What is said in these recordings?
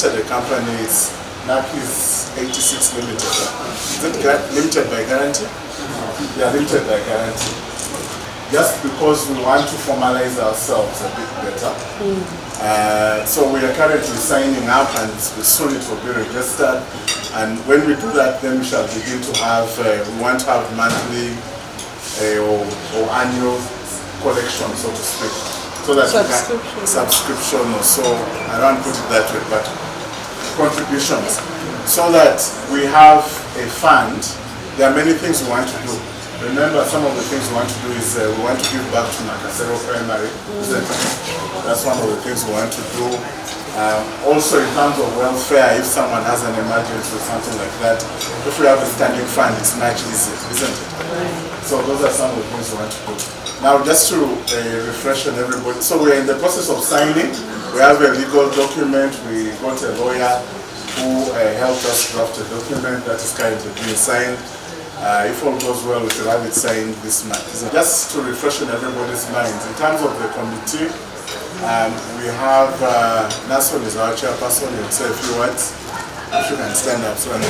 registered a company. It's Nakis 86 Limited. Is it limited by guarantee? Yeah, limited by guarantee. Just because we want to formalize ourselves a bit better. So we are currently signing up, and soon it will be registered. And when we do that, then we shall begin to have, we want to have monthly or annual collection, so to speak. So that subscription or so, I don't put it that way, but contributions. So that we have a fund. There are many things we want to do. Remember, some of the things we want to do is we want to give back to Nakasero Primary, isn't it? That's one of the things we want to do. Also in terms of welfare, if someone has an emergency or something like that, if we have a standing fund, it's much easier, isn't it? So those are some of the things we want to do. Now just to refresh on everybody, so we're in the process of signing. We have a legal document. We got a lawyer who helped us draft a document that is currently being signed. If all goes well, we should have it signed this month. So just to refresh on everybody's minds, in terms of the committee, we have Nason is our chairperson. He'll say a few words. If you can stand up so I can.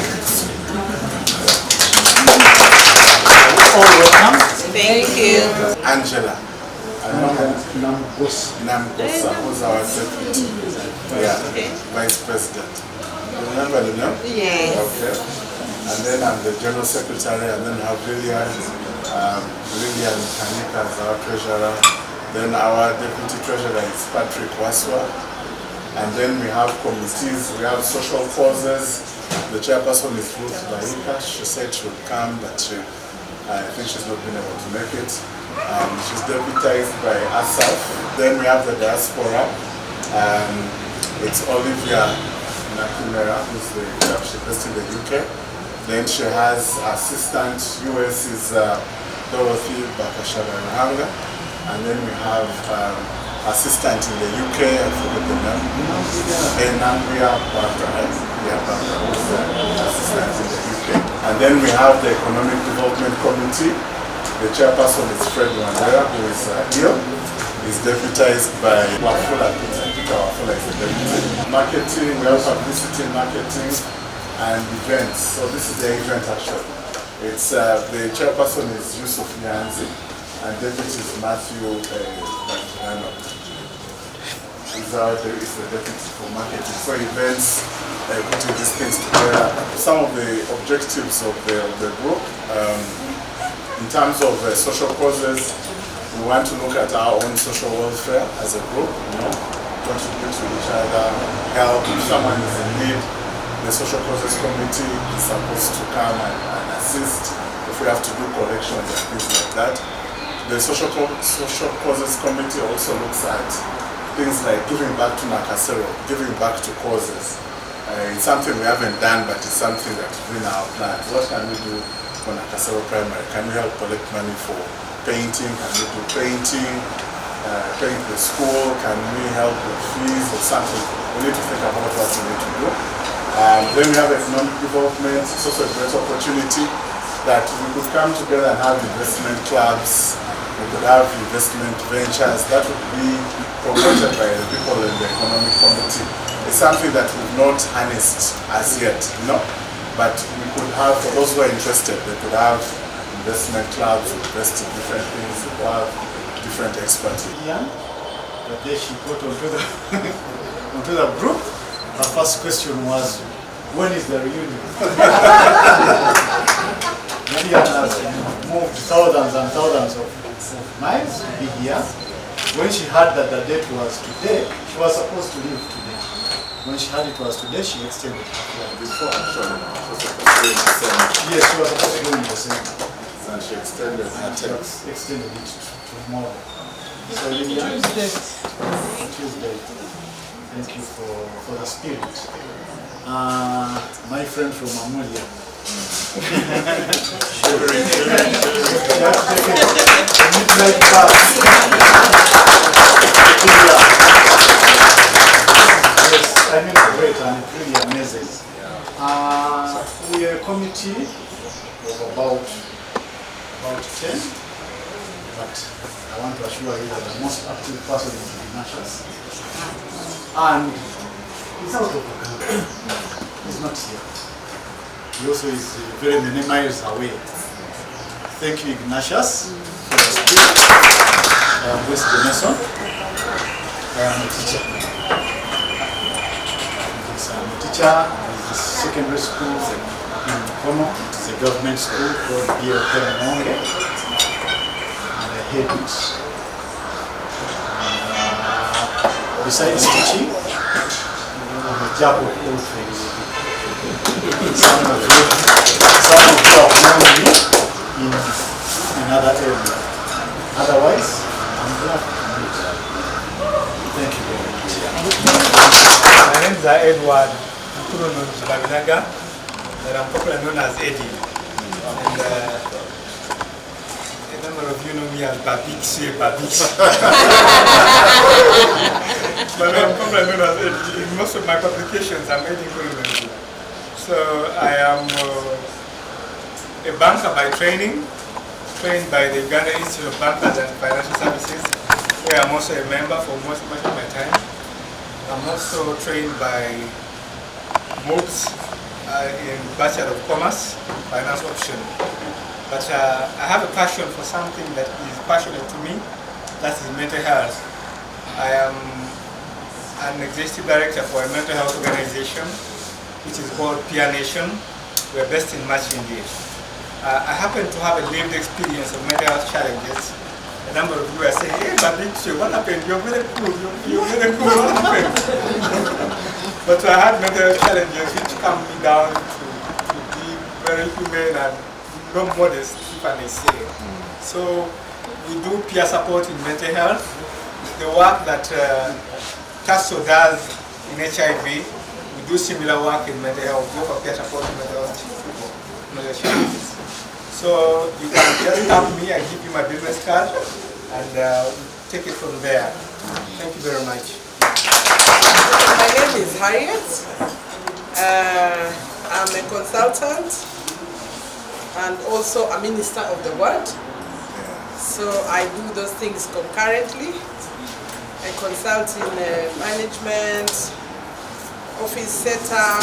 All welcome. Thank you. Angela. Namgosa, who's our secretary. Yeah, Vice President. You remember the name? Yes. Okay. And then I'm the General Secretary, and then we have Lillian Kanika as our Treasurer. Then our Deputy Treasurer is Patrick Waswa. And then we have committees. We have social causes. The chairperson is Ruth Laika. She said she would come, but I think she's not been able to make it. She's deputized by Asaf. Then we have the diaspora. It's Olivia Nakimera, who's the she's based in the UK. Then she has assistant. US is Dorothy Bakashara. And then we have assistant in the UK, I forgot the name. Nambia Barbara, who's assistant in the UK. And then we have the Economic Development Committee. The chairperson is Fred Wandera, who is ill. He's deputized by Wafula. Peter Wafula is the deputy. Marketing, we have publicity, marketing, and events. So this is the event actually. It's the chairperson is Yusuf Nyanzi, and deputy is Matthew Banjano. Is the deputy for marketing. So events, putting these things together. Some of the objectives of the group. In terms of social causes, we want to look at our own social welfare as a group, contribute to each other, help. If someone is in need, the social causes committee is supposed to come and assist if we have to do collections and things like that. The social causes committee also looks at things like giving back to Nakasero, giving back to causes. It's something we haven't done, but it's something that's in our plans. What can we do for Nakasero Primary? Can we help collect money for painting? Can we do painting? Paint the school? Can we help with fees or something? We need to think about what we need to do. Then we have economic development. It's also a great opportunity that we could come together and have investment clubs. We could have investment ventures that would be promoted by the people in the economic committee. It's something that we've not harnessed as yet, But we could have, for those who are interested, they could have investment clubs, invest in different things, they could have different expertise. Yeah, the day she got onto the onto the group, her first question was, when is the reunion? Lillian has moved thousands and thousands of miles to be here. When she heard that the date was today, she was supposed to leave today. When she heard it was today, she extended her flight. Before actually, Yes, she was supposed to go in the same. and she extended her term. Extended it to tomorrow. So Lillian, Tuesday. Thank you for the spirit. My friend from Amulia. Midnight bus. Yes, I mean great and really amazing. We are a committee of about 10, but I want to assure you that the most active person is Ignatius. And it's out of the country. He's not here. He also is very many miles away. Thank you, Ignatius, for the speech. I am West Jameson. I am a teacher. Yes, I am a teacher in the secondary school in Kono. It is a government school called BLK. And I head it. Besides teaching, I'm a jack of all trades. Some of you have known me in another area. Otherwise, I'm glad to meet you. Thank you very much. My name is Edward Ntinda, and I'm popularly known as Eddie. And a number of you know me as Babix. But I'm popularly known as Eddie. In most of my publications, I'm Eddie Kulumenu. So I am a banker by training, trained by the Uganda Institute of Bankers and Financial Services, where I'm also a member for much of my time. I'm also trained by MOOCs in Bachelor of Commerce, Finance Option. But I have a passion for something that is passionate to me, that is mental health. I am an executive director for a mental health organization, which is called Peer Nation. We're based in Machindi. I happen to have a lived experience of mental health challenges. A number of you are saying, hey, Babich, what happened? You're very cool. You're very cool. What happened? But I had mental health challenges which calm me down to be very human and not modest, if I may say. So we do peer support in mental health. The work that TASO does in HIV, we do similar work in mental health. We offer peer support in mental health challenges. So you can just tap me, I give you my business card, and take it from there. Thank you very much. My name is Harriet. I'm a consultant and also a minister of the word. So I do those things concurrently. I consult in management, office setup,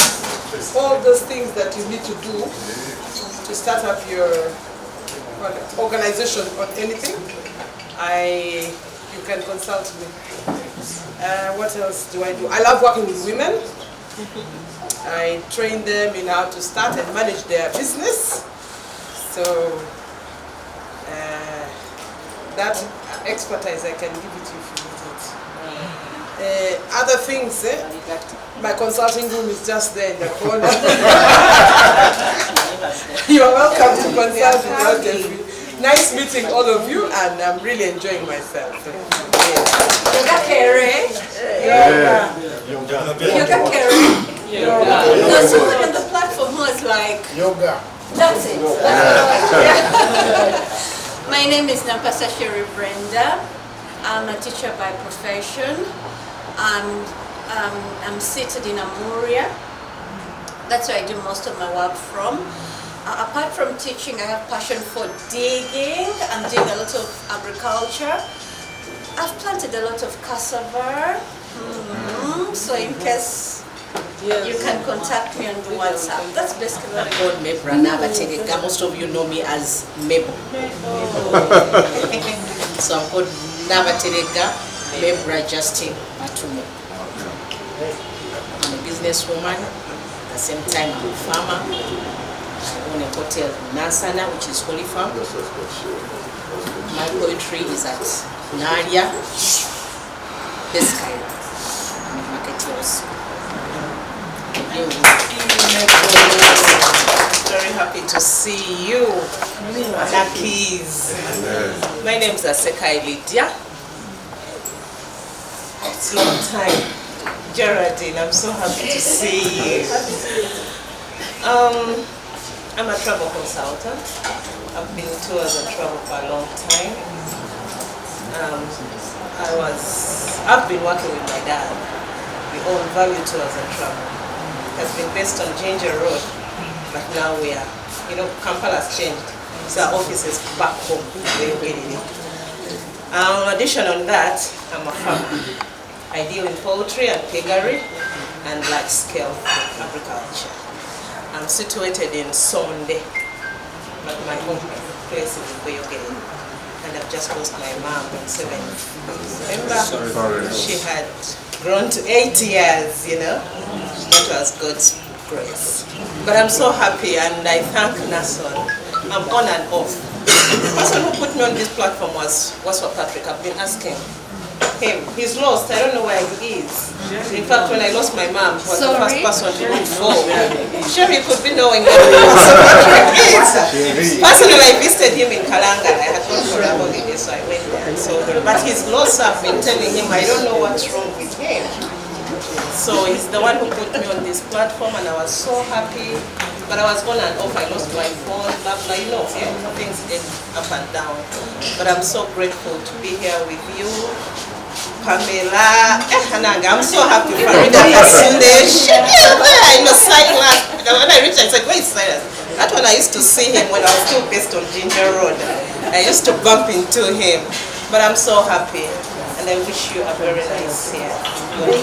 all those things that you need to do to start up your organization or anything. You can consult me. What else do I do? I love working with women. I train them in how to start and manage their business. So that expertise I can give it to you if you need it. Other things, my consulting room is just there in the corner. You are welcome to consult me. Nice meeting all of you, and I'm really enjoying myself. Yoga Kere. Yoga Kere. There's someone on the platform who is like, Yoga. That's it. My name is Nakasero Brenda. I'm a teacher by profession. I'm seated in Amuria. That's where I do most of my work from. Apart from teaching, I have passion for digging. I'm doing a lot of agriculture. I've planted a lot of cassava. So in case you can contact me on the WhatsApp. That's basically what I do. called Mebra Nabaterega. Most of you know me as Mebo. So I'm called Nabaterega Mebra Justin Matumo. I'm a businesswoman. At the same time, I'm a farmer. I own a hotel in Nansana, which is Holy Farm. My poetry is at Nadia. Basically, I'm a marketer also. Very happy to see you, Nakis. My name is Asekai Lydia. It's a long time. Geraldine, I'm so happy to see you. I'm a travel consultant. I've been tours and travel for a long time. I've been working with my dad. We own Value Tours and Travel. It has been based on Ginger Road, but now we are, Kampala has changed. So our office is back home. In addition on that, I'm a farmer. I deal in poultry and piggery. and large-scale agriculture. I'm situated in Sonde, but my home place is in Boyogeni. And I've just lost my mom on 7th November. She had grown to 8 years, you know. That was God's grace. But I'm so happy, and I thank Nason. I'm on and off. The person who put me on this platform was for Patrick. I've been asking him. He's lost. I don't know where he is. In fact, when I lost my mom, he was the first person to look for. Sure, you could be knowing where Patrick is. Personally, I visited him in Kalanga. I had gone for a holiday, so I went there. But he's lost. I've been telling him I don't know what's wrong with him. So he's the one who put me on this platform, and I was so happy. But I was on and off. I lost my phone, blah blah. You know, things get up and down. But I'm so grateful to be here with you, Pamela. I'm so happy for Sunday. In the silence. When I reached, I said, "Where is Cyrus?" That one I used to see him when I was still based on Ginger Road. I used to bump into him. But I'm so happy, and I wish you a very nice year. Happy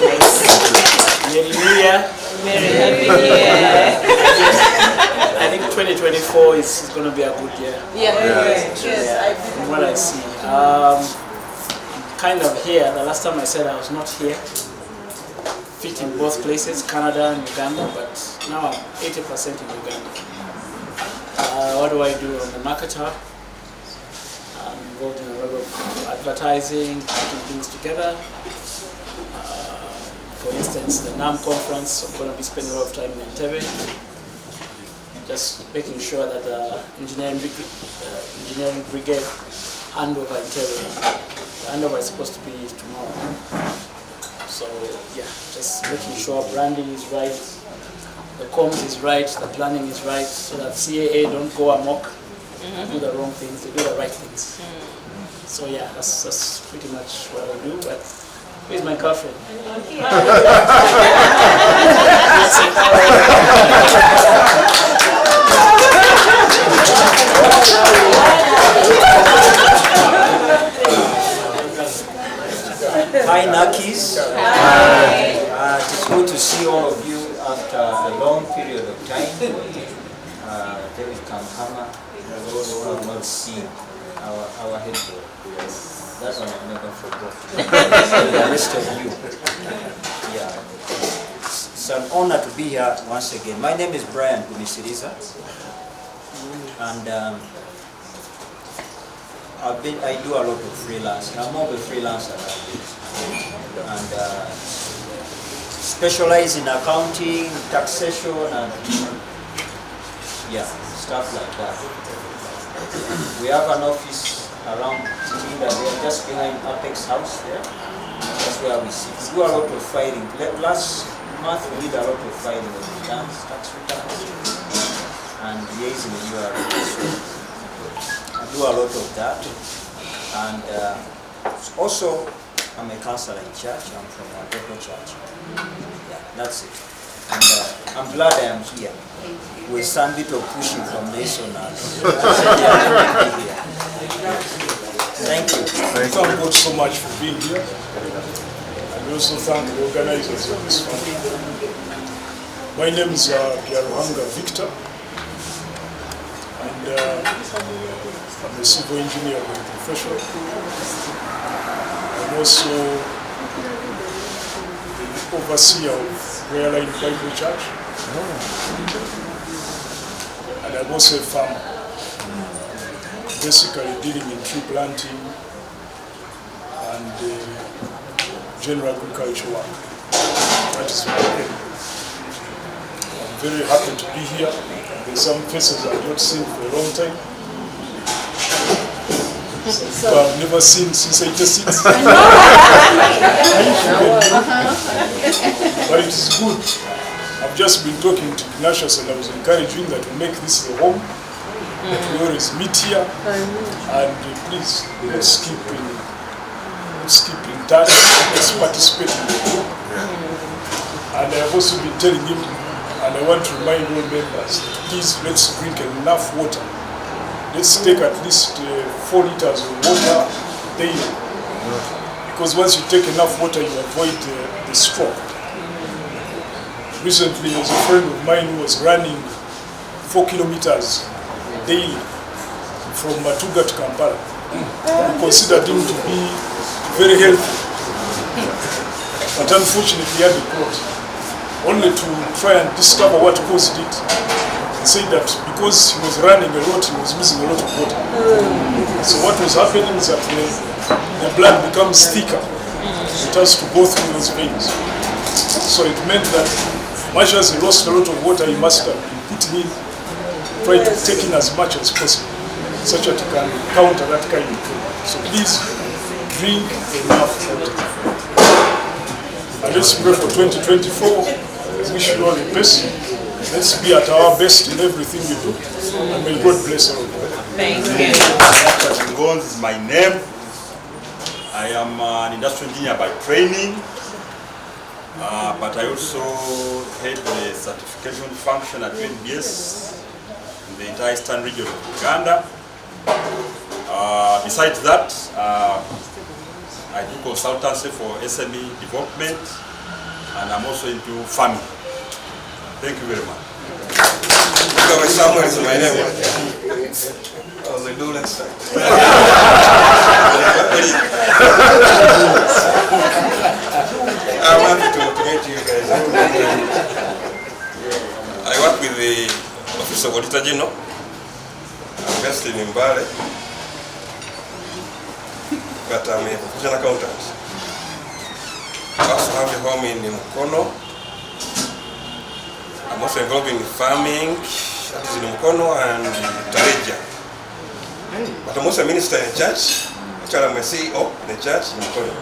New Year. Very happy New Year. I think 2024 is going to be a good year. From what I see. Kind of here. The last time I said I was not here. Fit in both places, Canada and Uganda, but now I'm 80% in Uganda. What do I do? I'm a marketer. I'm involved in a lot of advertising, putting things together. For instance, the NAM conference, I'm going to be spending a lot of time in Entebbe, just making sure that the engineering brigade handover in Entebbe. The handover is supposed to be tomorrow. So yeah, just making sure branding is right, the comms is right, the planning is right, so that CAA don't go amok, do the wrong things, they do the right things. So yeah, that's pretty much what I do. But where's my girlfriend? Hi Nakis. Hi. It's good to see all of you after a long period of time. David Kamkama, those who have not seen our head boy. That one I'll never forget. The rest of you. Yeah. It's an honor to be here once again. My name is Brian Kumisiriza. And I do a lot of freelance. I'm more of a freelancer and specialize in accounting, taxation, and yeah, stuff like that. We have an office around Ntinda. We are just behind Apex House there. That's where we sit. We do a lot of filing. Last month we did a lot of filing of returns, tax returns, and liaising with URL. I do a lot of that, and also I'm a counselor in church. I'm from a local church. Yeah, that's it. And I'm glad I am here. With some bit of pushing from listeners. Thank you. Thank God so much for being here. And also thank the organizers of this function. My name is Byaruhanga Victor. And I'm a civil engineer by profession. I'm also the overseer of Royal Line Bible Church. And I'm also a farmer. Basically dealing in tree planting and general agriculture work. That is my aim. I'm very happy to be here. There's some faces I've not seen for a long time. I've never seen since 86. But it is good. I've just been talking to Ignatius and I was encouraging that we make this the home, that we always meet here, and please, let's keep in touch, let's participate in the group. And I've also been telling him, and I want to remind all members, please let's drink enough water. Let's take at least 4 liters of water daily. Because once you take enough water, you avoid the stroke. Recently, there's a friend of mine who was running 4 kilometers daily from Matuga to Kampala. We considered him to be very healthy, but unfortunately he had a clot, only to try and discover what caused it. He said that because he was running a lot, he was losing a lot of water. So what was happening is that the blood becomes thicker. It has to go through those veins. So it meant that much as he lost a lot of water, he must have been putting in, trying to take in as much as possible, such that he can counter that kind of thing. So please drink enough water. And let's pray for 2024. Wish you all the best. Let's be at our best in everything we do. And may God bless all of you. Thank you. Ngonzi is my name. I am an industrial engineer by training, but I also head the certification function at NPS in the entire eastern region of Uganda. Besides that, I do consultancy for SME development, and I'm also into farming. Thank you very much. Samuel is my name. I was a dual instructor. I'm happy to meet you guys. I work with the Office of Auditor General. I'm based in Mbale, but I'm a professional accountant. I also have a home in Mukono. I'm also involved in farming, that is in Mukono and Tareja. But I'm also a minister in the church. Actually, I'm a CEO in the church in Mukono.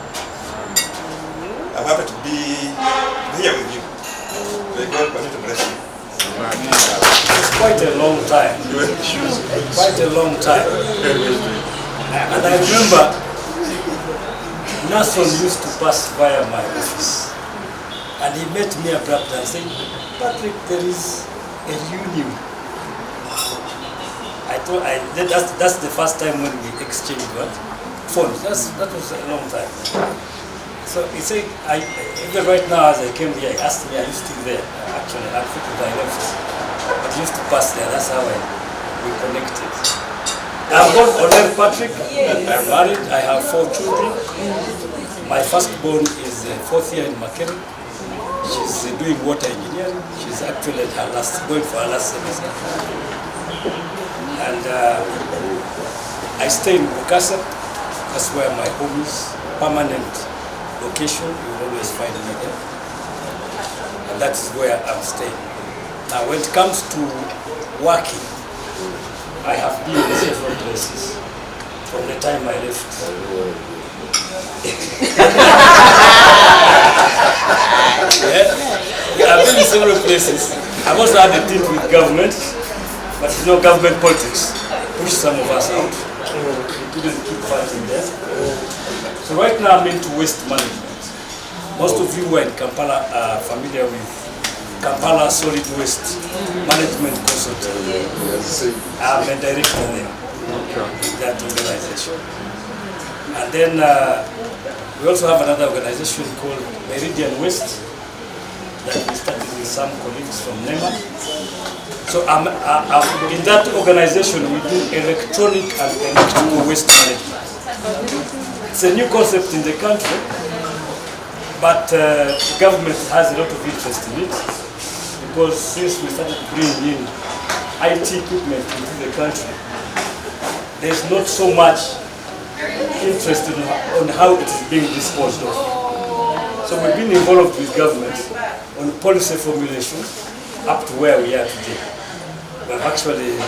I'm happy to be here with you. May God continue to bless you. It's quite a long time. Quite a long time. And I remember Nason used to pass via my office. And he met me abruptly and said, Patrick, there is a reunion. I thought that's the first time when we exchanged phones. That was a long time. So he said, even right now as I came here, he asked me, are you still there? Actually, unfortunately I left. But he used to pass there, that's how we connected. I'm called Oleg Patrick. I'm married, I have 4 children. My firstborn is 4th year in Makere. She's doing water engineering. She's actually at going for her last semester. And I stay in Bukasa. That's where my home is. Permanent location, you will always find me there. And that is where I'm staying. Now when it comes to working, I have been in several places from the time I left. I've been in several places. I've also had a deal with government, but you know government politics pushed some of us out. We couldn't keep fighting there. So right now I'm into waste management. Most of you who are in Kampala are familiar with Kampala Solid Waste Management Consultant. I'm a director there, that organization. And then we also have another organization called Meridian Waste that we started with some colleagues from NEMA. So in that organization we do electronic and electrical waste management. It's a new concept in the country, but the government has a lot of interest in it because since we started bringing in IT equipment into the country, there's not so much interest on how it is being disposed of. So we've been involved with government on policy formulation up to where we are today. We've actually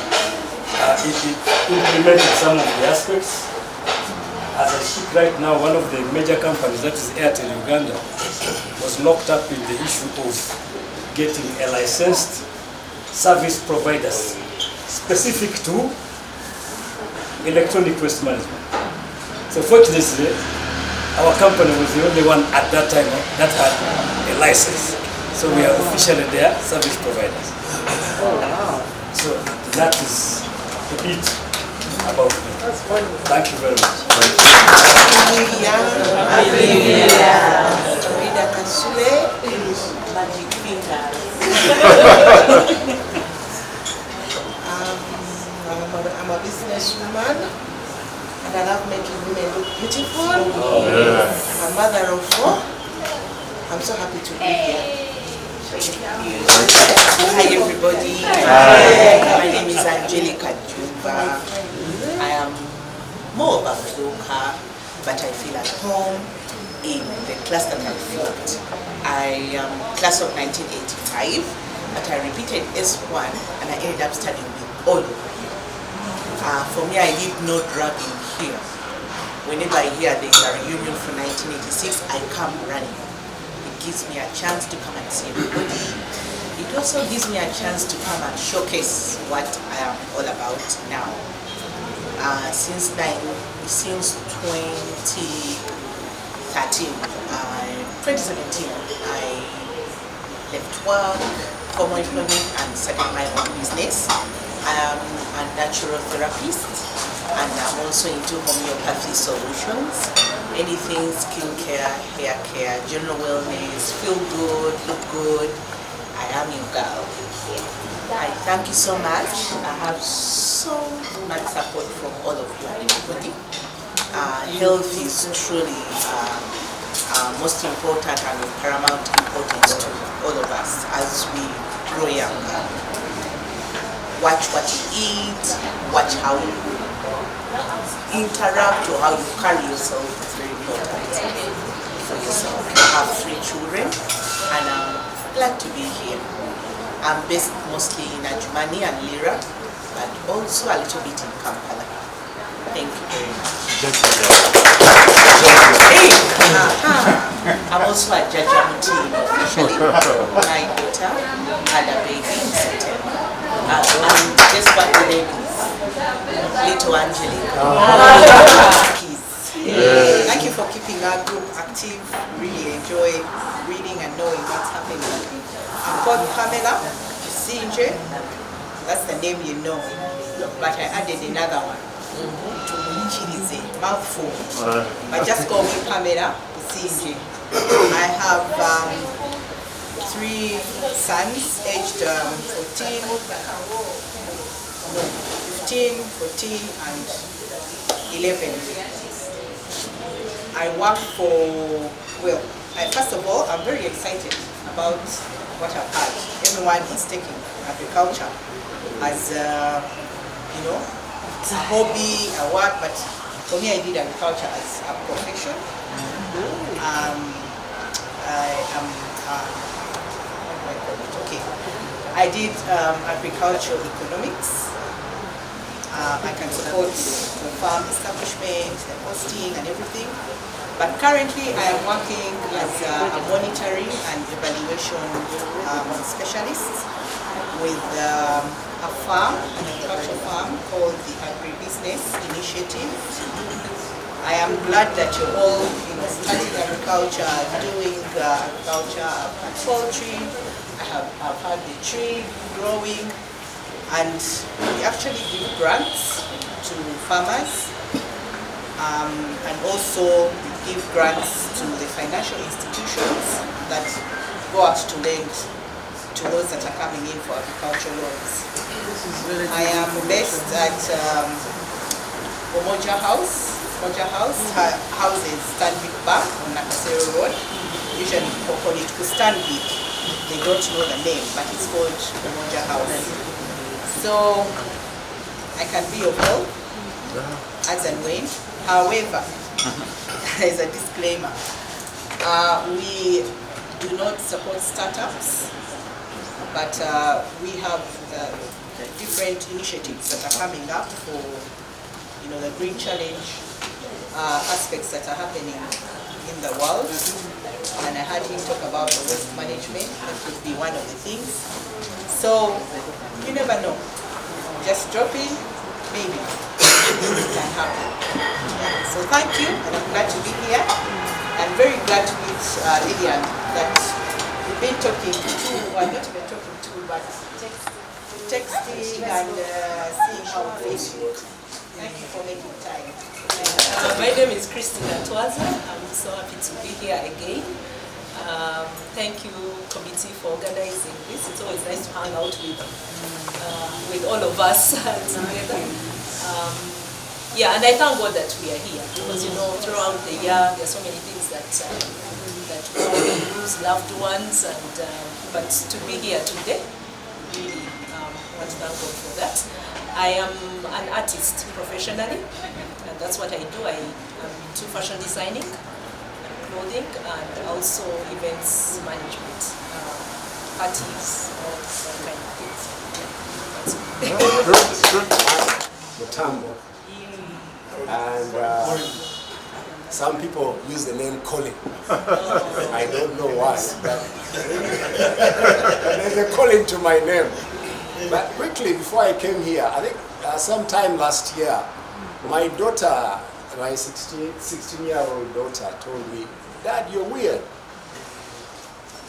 implemented some of the aspects. As I speak right now, one of the major companies, that is Airtel Uganda, was locked up in the issue of getting a licensed service providers specific to electronic waste management. So fortunately, our company was the only one at that time that had a license. So we are officially their service providers. So that is a bit about me. Thank you very much. Kasule, Magic Finger. I'm a businesswoman, and I love making women look beautiful. I'm a mother of 4. I'm so happy to be here. Hi everybody. My name is Angelica Juba. I am more of a floker, but I feel at home in the class that I formed. I am class of 1985, but I repeated S1 and I ended up studying with all of you. For me, I did no dragging here. Whenever I hear there is a reunion for 1986, I come running. It gives me a chance to come and see everybody. It also gives me a chance to come and showcase what I am all about now. Since 2017, I left work, formal employment, and started my own business. I am a natural therapist, and I'm also into homeopathy solutions. Anything skincare, hair care, general wellness, feel good, look good. I am your girl. I thank you so much. I have so much support from all of you and everybody. Health is truly most important and of paramount importance to all of us as we grow younger. Watch what you eat, watch how you interact or how you carry yourself. It's very important for yourself. I have 3 children and I'm glad to be here. I'm based mostly in Adjumani and Lira, but also a little bit in Kampala. Thank you very much. I'm also a Jajamuti officially. My daughter had a baby in September. And guess what the name is? Little Angelica. Thank you for keeping our group active. Really enjoy reading and knowing what's happening. I'm called Pamela Sinje. That's the name you know. But I added another one. Chilize, mouthful. But just call me Pamela Sinje. I have 3 sons aged 15, 14 and 11. I work for, well, first of all, I'm very excited about what I've had. Everyone is taking agriculture as, it's a hobby, a work, but for me I did agriculture as a profession. I did agricultural economics. I can support the farm establishment, the hosting and everything. But currently I am working as a monitoring and evaluation specialist with a farm, an agricultural farm called the Agribusiness Initiative. I am glad that you're all studying agriculture, doing agriculture, and poultry. I've had the tree growing, and we actually give grants to farmers, and also we give grants to the financial institutions that go out to lend to those that are coming in for agricultural loans. I am based at Omoja House. Omoja House houses Stanbic Bank on Nakasero Road. Usually people call it Stanbic. They don't know the name, but it's called Omoja House. So I can be of help as and when. However, there's a disclaimer. We do not support startups, but we have different initiatives that are coming up for the Green Challenge aspects that are happening in the world. And I heard him talk about the waste management. That could be one of the things. So you never know. Just drop in, maybe it can happen. So thank you, and I'm glad to be here. I'm very glad to meet Lillian that we've been talking to, well not even talking to, but texting and seeing how we feel. Thank you for making time. My name is Ntinda. I'm so happy to be here again. Thank you, committee, for organizing this. It's always nice to hang out with all of us together. Yeah, and I thank God that we are here because throughout the year there are so many things that we lose loved ones, and but to be here today, really want to thank God for that. I am an artist professionally, and that's what I do. I am into fashion designing, clothing, and also events management, parties, all kind of things. Mutambo. And some people use the name Colin. I don't know why, but there's a Colin to my name. But quickly, before I came here, I think sometime last year, my daughter, my 16-year-old daughter told me, "Dad, you're weird."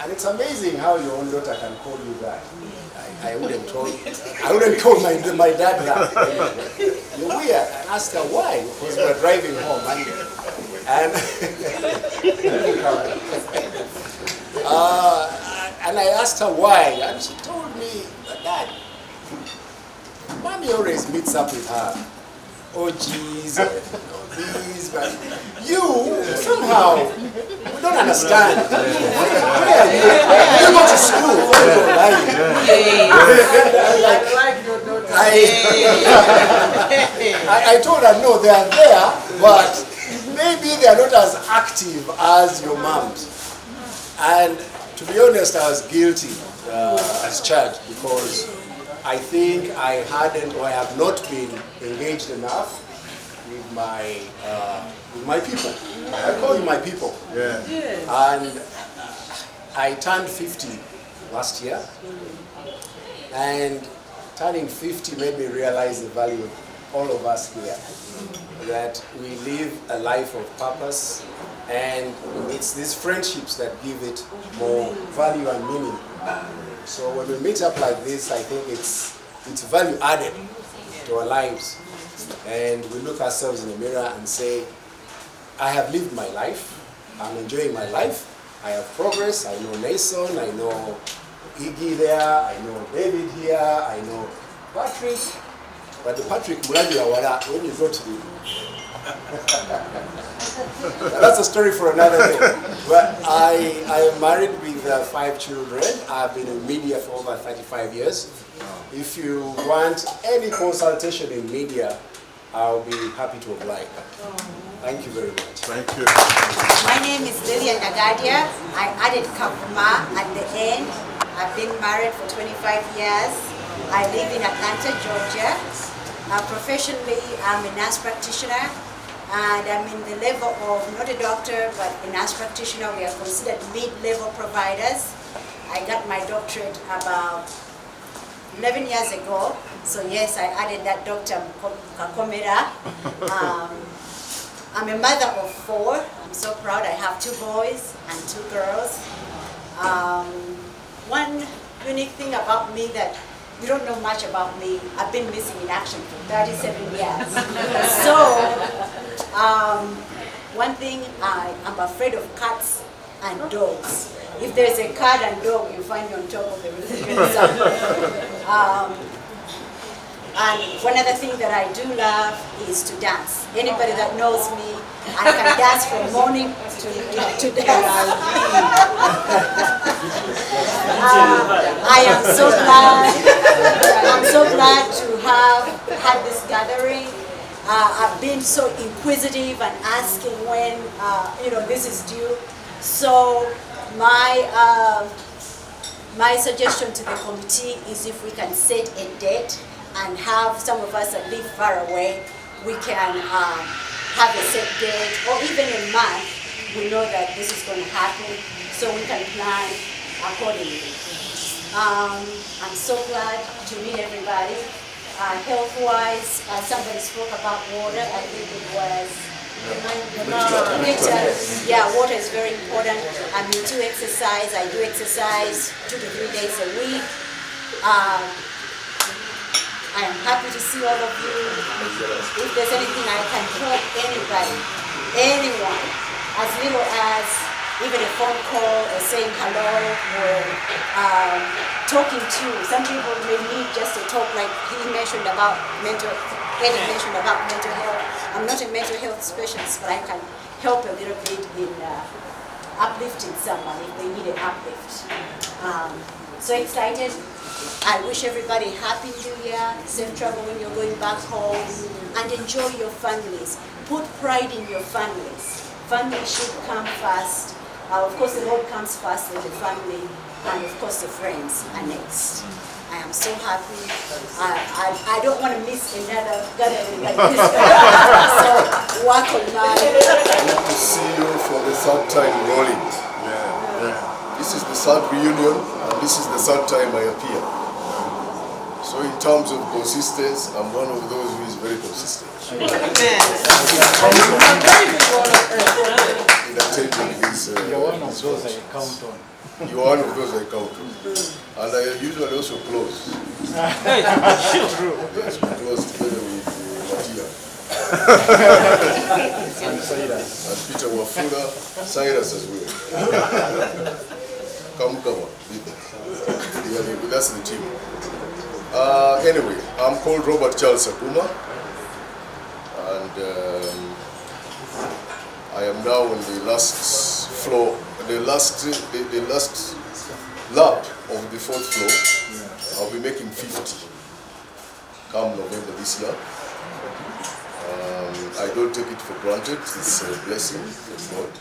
And it's amazing how your own daughter can call you that. I wouldn't call my dad that. You're weird. And asked her why, because we were driving home. And I asked her why, and she told me, "Dad, Mommy always meets up with her. Oh geez, but you somehow we don't understand. You go to school. I told her no, they are there, but maybe they are not as active as your moms. And to be honest, I was guilty as charged because I think I hadn't or I have not been engaged enough with my people. I call you my people. Yeah. And I turned 50 last year, and turning 50 made me realize the value of all of us here, that we live a life of purpose, and it's these friendships that give it more value and meaning. So when we meet up like this, I think it's value added to our lives. And we look ourselves in the mirror and say, I have lived my life, I'm enjoying my life, I have progress, I know Nason, I know Iggy there, I know David here, I know Patrick, but the Patrick when you go to the... That's a story for another day. But I am married with 5 children. I've been in media for over 35 years. If you want any consultation in media, I'll be happy to oblige. Thank you very much. Thank you. My name is Lilian Nagadia. I added Kapuma at the end. I've been married for 25 years. I live in Atlanta, Georgia. Professionally, I'm a nurse practitioner. And I'm in the level of, not a doctor, but a nurse practitioner. We are considered mid-level providers. I got my doctorate about 11 years ago. So yes, I added that Dr. Kakomera. I'm a mother of 4. I'm so proud. I have 2 boys and 2 girls. One unique thing about me that you don't know much about me, I've been missing in action for 37 years. So, one thing, I'm afraid of cats and dogs. If there's a cat and dog, you find me on top of the refrigerator somewhere. And one other thing that I do love is to dance. Anybody that knows me, I can dance from morning to dance. I am so glad. I'm so glad to have had this gathering. I've been so inquisitive and asking when this is due. So my suggestion to the committee is if we can set a date and have some of us that live far away, we can have a set date or even a month. We know that this is going to happen, so we can plan accordingly. I'm so glad to meet everybody. Health-wise, somebody spoke about water. I think it was Victor. Yeah, water is very important. I'm into exercise. I do exercise 2 to 3 days a week. I am happy to see all of you. If there's anything I can help anybody, anyone, as little as even a phone call or saying hello or talking to. Some people may need just to talk, like he mentioned about Eddie mentioned about mental health. I'm not a mental health specialist, but I can help a little bit in uplifting someone if they need an uplift. So excited. I wish everybody happy New Year, safe travel when you're going back home, and enjoy your families. Put pride in your families. Family should come first. Of course, the Lord comes first, then the family, and of course the friends are next. I am so happy. I don't want to miss another gathering like this. So work on mine. Good to see you for the third time rolling. This is the third reunion, and this is the third time I appear. So in terms of consistency, I'm one of those who is very consistent. In attending this, you're one of those I count on. You're one of those I count on. And I usually also close. Yes, we close together with Matia. And Cyrus. And Peter Wafula, Cyrus as well. Come on. Yeah, that's the team. Anyway, I'm called Robert Charles Sakuma, and I am now on the last floor, the last lap of the fourth floor. I'll be making 50 come November this year. I don't take it for granted. It's a blessing from God.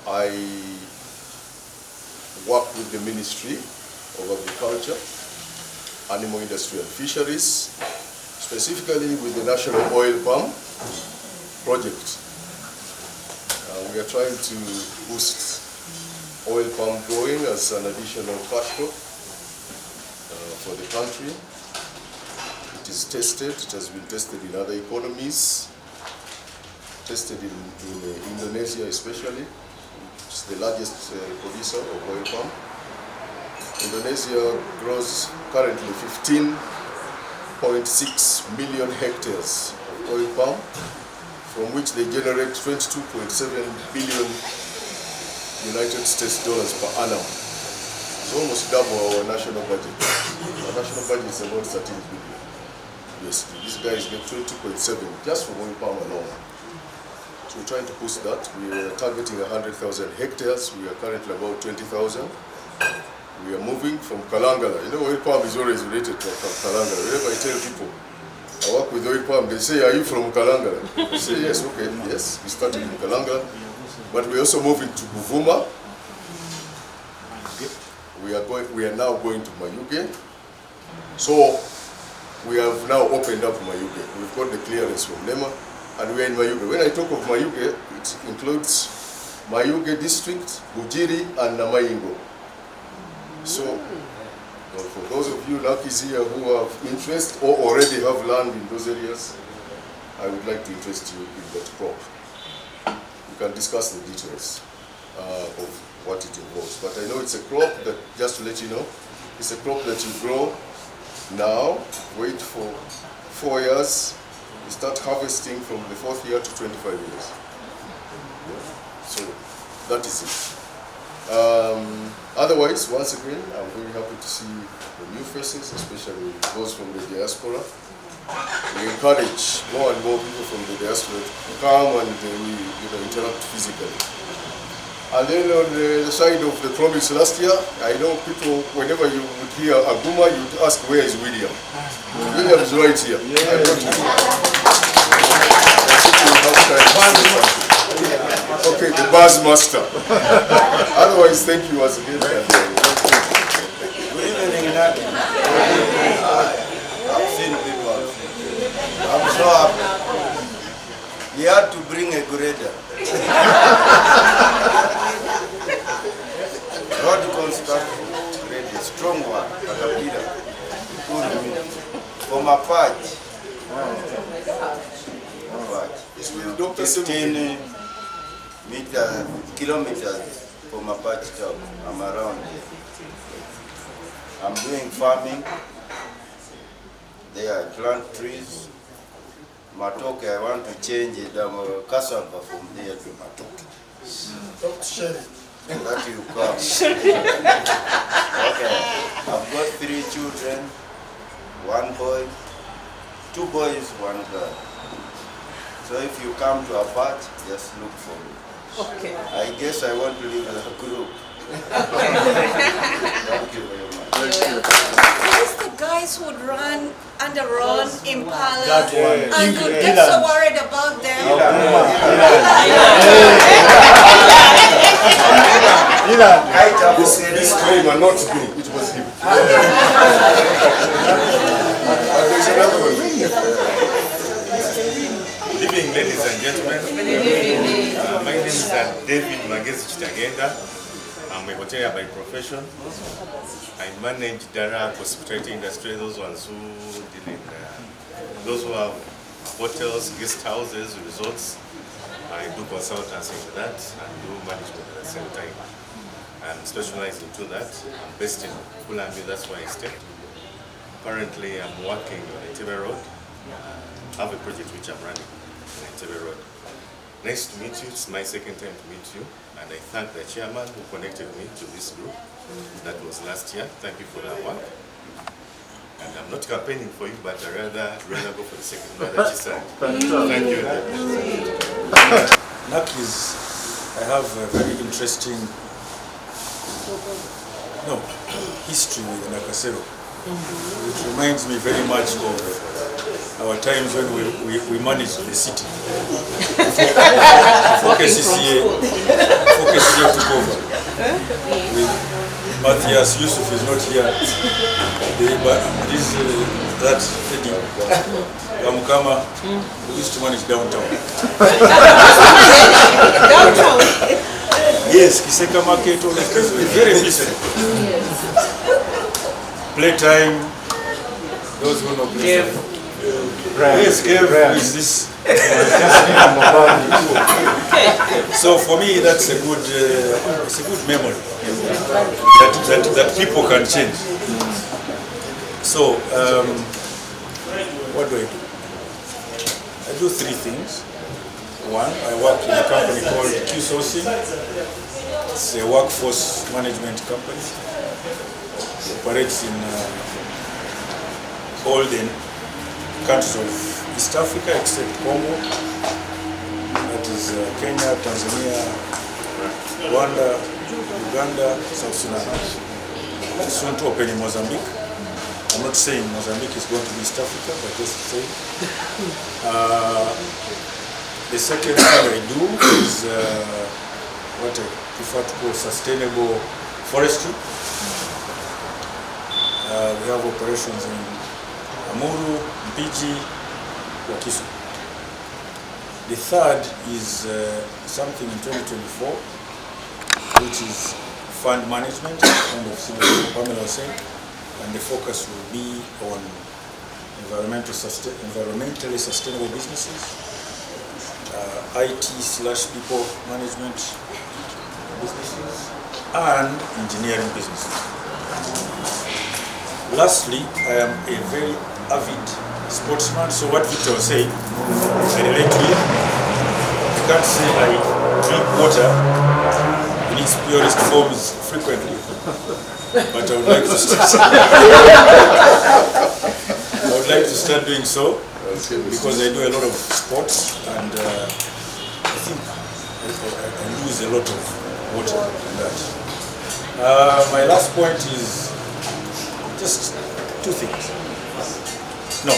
I work with the Ministry of Agriculture, Animal Industry and Fisheries, specifically with the National Oil Palm Project. We are trying to boost oil palm growing as an additional cash crop for the country. It is tested, it has been tested in other economies, tested in Indonesia especially. It's the largest producer of oil palm. Indonesia grows currently 15.6 million hectares of oil palm, from which they generate 22.7 billion United States dollars per annum. It's almost double our national budget. Our national budget is about 13 billion USD. These guys get 22.7 just from oil palm alone. So we're trying to push that. We are targeting 100,000 hectares. We are currently about 20,000. We are moving from Kalangala. You know, oil palm is always related to Kalangala. Whenever I tell people I work with oil palm, they say, "Are you from Kalangala?" I say, "Yes, okay, yes." We started in Kalangala, but we're also moving to Buvuma. We are now going to Mayuge. So we have now opened up Mayuge. We've got the clearance from NEMA, and we are in Mayuge. When I talk of Mayuge, it includes Mayuge district, Bujiri, and Namayingo. So, for those of you Nakis here who have interest or already have land in those areas, I would like to interest you in that crop. We can discuss the details of what it involves. But I know it's a crop that, just to let you know, it's a crop that you grow now, wait for 4 years, you start harvesting from the 4th year to 25 years. So, that is it. Otherwise, once again, I'm very happy to see the new faces, especially those from the diaspora. We encourage more and more people from the diaspora to come and we interact physically. And then on the side of the promise last year, I know people, whenever you would hear Aguma, you would ask, where is William? William is right here. I brought him here. Okay, the buzz master. Otherwise, thank you once again. Good evening, Nati. I've seen people. I'm so happy. You had to bring a grader. Road construction, grader, strong one, Caterpillar, from a patch. 15 kilometers from a patch top. I'm around here. I'm doing farming. There I plant trees. Matoke, I want to change it. I'm a cassava from there to Matoke. Dr. Sherry, that you come. Okay, I've got 3 children, 1 boy, 2 boys, 1 girl. So if you come to a party, just look for me. Okay. I guess I want to live in a group. Thank you very much. Who's the guys who would run under Ron Impala That one. and would get Ilan. so worried about them? This disclaimer, not me, it was him. There's another one. Good evening, ladies and gentlemen. My name is David Magezi Chitagenda. I'm a hotelier by profession. I manage Dara hospitality industry, those ones who deal in those who have hotels, guest houses, resorts. I do consultancy with that and do management at the same time. I'm specialized into that. I'm based in Kulami, that's where I stay. Currently, I'm working on Ntinda Road. I have a project which I'm running on Ntinda Road. Nice to meet you. It's my second time to meet you. And I thank the chairman who connected me to this group. That was last year. Thank you for that work. And I'm not campaigning for you, but I'd rather go for the second one that you said. Thank you. Nakis, I have a very interesting history with Nakasero. It reminds me very much of our times when we managed the city. Before KCCA took over. With Matthias Yusuf is not here. That Eddie Kamukama, who used to manage downtown. Downtown? Yes, Kiseka Market, all of this was very peaceful. Playtime, those who know playtime. Yes, Kev is this. So for me, that's a good, it's a good memory that people can change. So, what do? I do 3 things. 1, I work in a company called Q Sourcing. It's a workforce management company. It operates in all the countries of East Africa except Congo. That is Kenya, Tanzania, Rwanda, Uganda, South Sudan. Soon to open in Mozambique. I'm not saying Mozambique is going to be East Africa, but just saying. The second thing I do is what I prefer to call sustainable forestry. We have operations in Amuru, Mpiji, Wakiso. The third is something in 2024, which is fund management, kind of similar to Pamela was saying, and the focus will be on environmentally sustainable businesses, IT/people management businesses, and engineering businesses. Lastly, I am a very avid sportsman, so what Victor was saying, I relate to it. I can't say I drink water in its purest forms frequently, but I would like to start. I would like to start doing so because I do a lot of sports, and I think I lose a lot of water in that. My last point is just 2 things. No.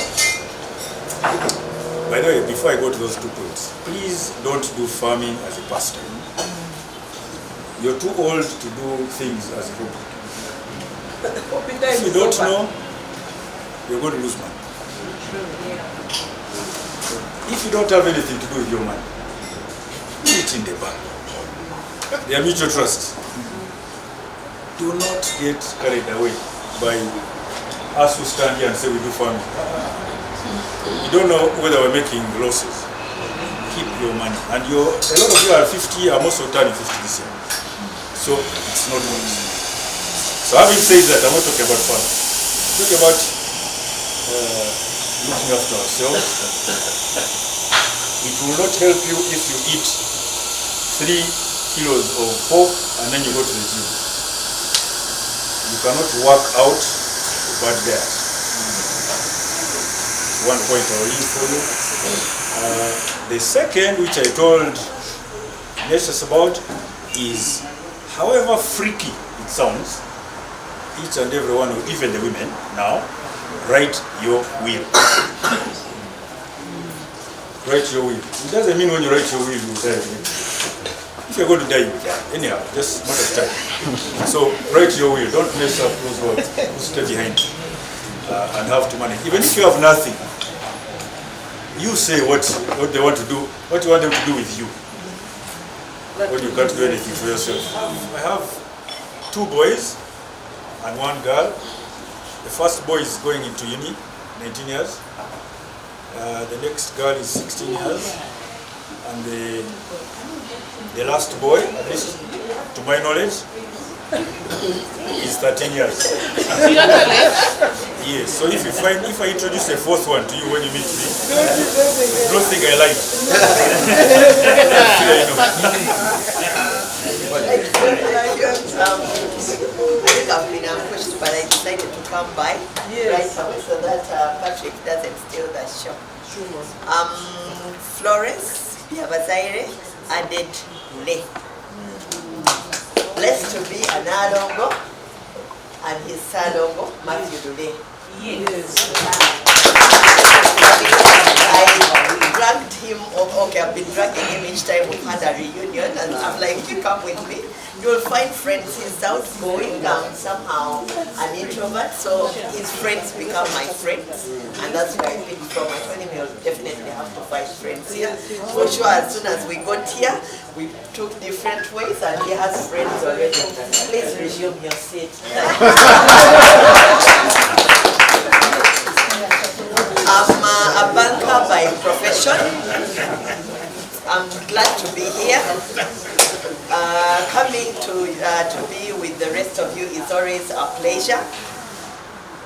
By the way, before I go to those 2 points, please don't do farming as a pastime. You're too old to do things as a hobby. If you don't know, you're going to lose money. If you don't have anything to do with your money, put it in the bank. They are mutual trusts. Do not get carried away by us who stand here and say we do farming. You don't know whether we're making losses. Keep your money. And a lot of you are 50, I'm also turning 50 this year. So it's not wise. So having said that, I'm not talking about farming. I'm talking about looking after ourselves. It will not help you if you eat 3 kilos of pork and then you go to the gym. You cannot work out bad diet. One point I will leave for you. The second, which I told Nurses about, is however freaky it sounds, each and every one, even the women now, write your will. Write your will. It doesn't mean when you write your will you die. If you're going to die, you die. Anyhow, just a matter of time. So write your will. Don't mess up those words who stay behind and have to manage. Even if you have nothing, you say what they want to do, what you want them to do with you. When you can't do anything for yourself. I have 2 boys and 1 girl. The first boy is going into uni, 19 years. The next girl is 16 years. And the last boy, at least to my knowledge, is 13 years. Yes, so if I introduce a 4th one to you when you meet me, don't think I lied. I think I've been pushed, but I decided to come by right away so that Patrick doesn't steal the show. Florence, Yabazaire, added Le. Blessed to be an Alongo and his Salongo, Matthew Dule. Yes. I dragged him, okay, I've been dragging him each time we've had a reunion, and I'm like, you come with me. You'll find friends. He's outgoing, somehow an introvert, so his friends become my friends, and that's where I picked from. I told him he'll definitely have to find friends here. For sure, as soon as we got here, we took different ways, and he has friends already. Please resume your seat. I'm a banker by profession. I'm glad to be here. Coming to be with the rest of you is always a pleasure.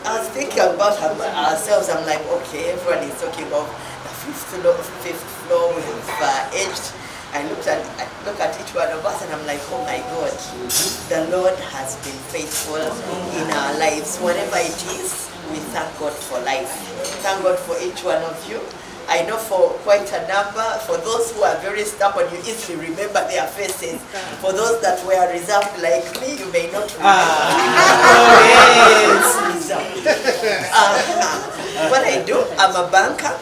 I was thinking about ourselves. I'm like, okay, everyone is talking of the fifth floor we've edged. I look at each one of us and I'm like, oh my God, the Lord has been faithful in our lives. Whatever it is, we thank God for life. Thank God for each one of you. I know for quite a number, for those who are very stubborn, you easily remember their faces. For those that were reserved like me, you may not remember. What I do, I'm a banker.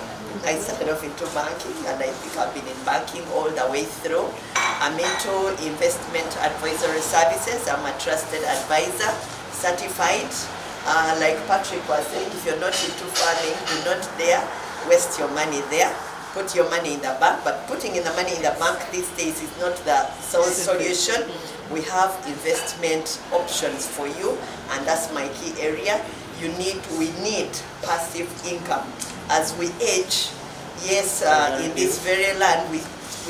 I started off into banking, and I think I've been in banking all the way through. I'm into investment advisory services. I'm a trusted advisor, certified. Like Patrick was saying, if you're not into farming, do not dare waste your money there. Put your money in the bank, but putting in the money in the bank these days is not the sole solution. We have investment options for you, and that's my key area. We need passive income. As we age, yes, in this very land, we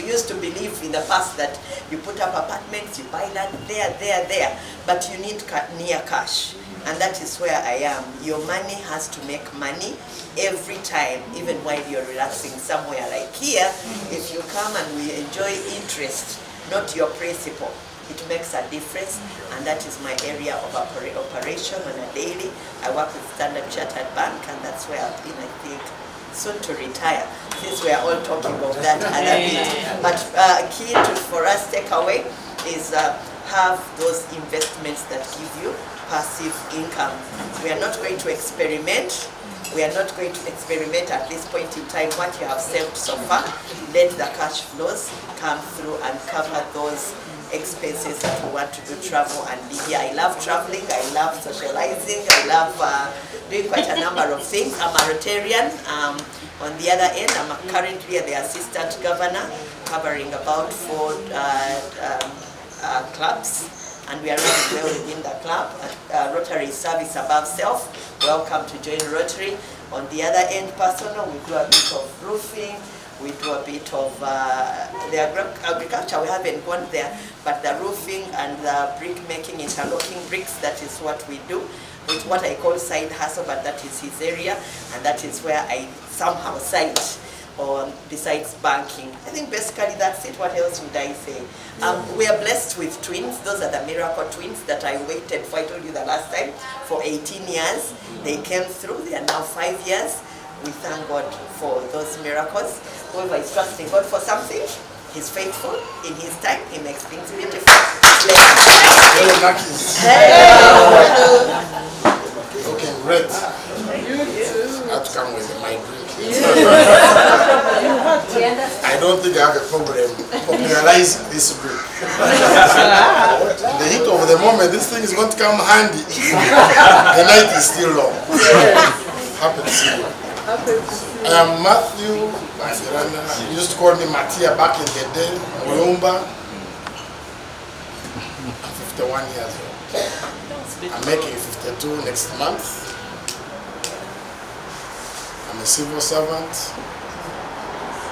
used to believe in the past that you put up apartments, you buy land there, but you need near cash. And that is where I am. Your money has to make money every time, even while you're relaxing somewhere like here. If you come and we enjoy interest, not your principal, it makes a difference, and that is my area of operation on a daily. I work with Standard Chartered Bank, and that's where I've been, I think, soon to retire, since we are all talking about that other bit. But key for us takeaway is have those investments that give you passive income. We are not going to experiment. We are not going to experiment at this point in time what you have saved so far. Let the cash flows come through and cover those expenses that we want to do, travel and be here. I love traveling, I love socializing, I love doing quite a number of things. I'm a Rotarian. On the other end, I'm currently the assistant governor, covering about 4 clubs, and we are really well within the club. Rotary service above self. Welcome to join Rotary. On the other end, personal, we do a bit of roofing. We do a bit of the agriculture, we haven't gone there, but the roofing and the brick making, interlocking bricks, that is what we do. With what I call side hustle, but that is his area, and that is where I somehow cite or besides banking. I think basically that's it. What else would I say? We are blessed with twins. Those are the miracle twins that I waited for. I told you the last time, for 18 years. They came through. They are now 5 years. We thank God for those miracles. Whoever is trusting God for something, He's faithful. In His time, He makes things beautiful. Okay, great. I have to come with my drink. I don't think I have a problem popularizing this group. In the heat of the moment, this thing is going to come handy. The night is still long. Happy to see you. I am Matthew Masirana. You used to call me Matia back in the day. Mulumba. I'm 51 years old. I'm making 52 next month. I'm a civil servant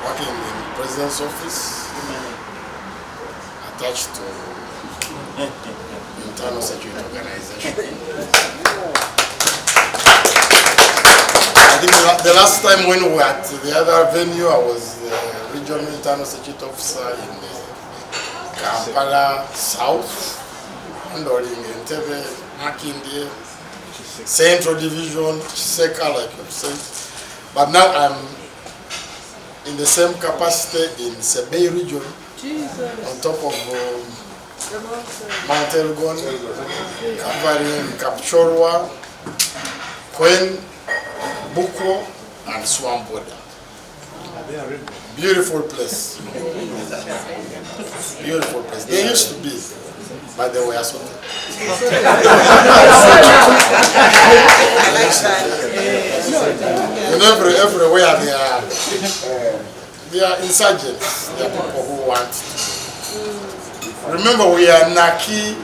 working in the President's office, attached to internal security organization. I think the last time when we were at the other venue, I was the regional internal security officer in the Kampala South, handling Ntebe, Makindye, Central Division, Seka, like you've said. But now I'm in the same capacity in Sebei region, on top of Mount Elgon, covering Kapchorwa, Kwen, Buko, and Swamp border. Beautiful place. Beautiful place. They used to be, but they were so. You know, everywhere they are insurgents. They are people who want to. Remember, we are Naki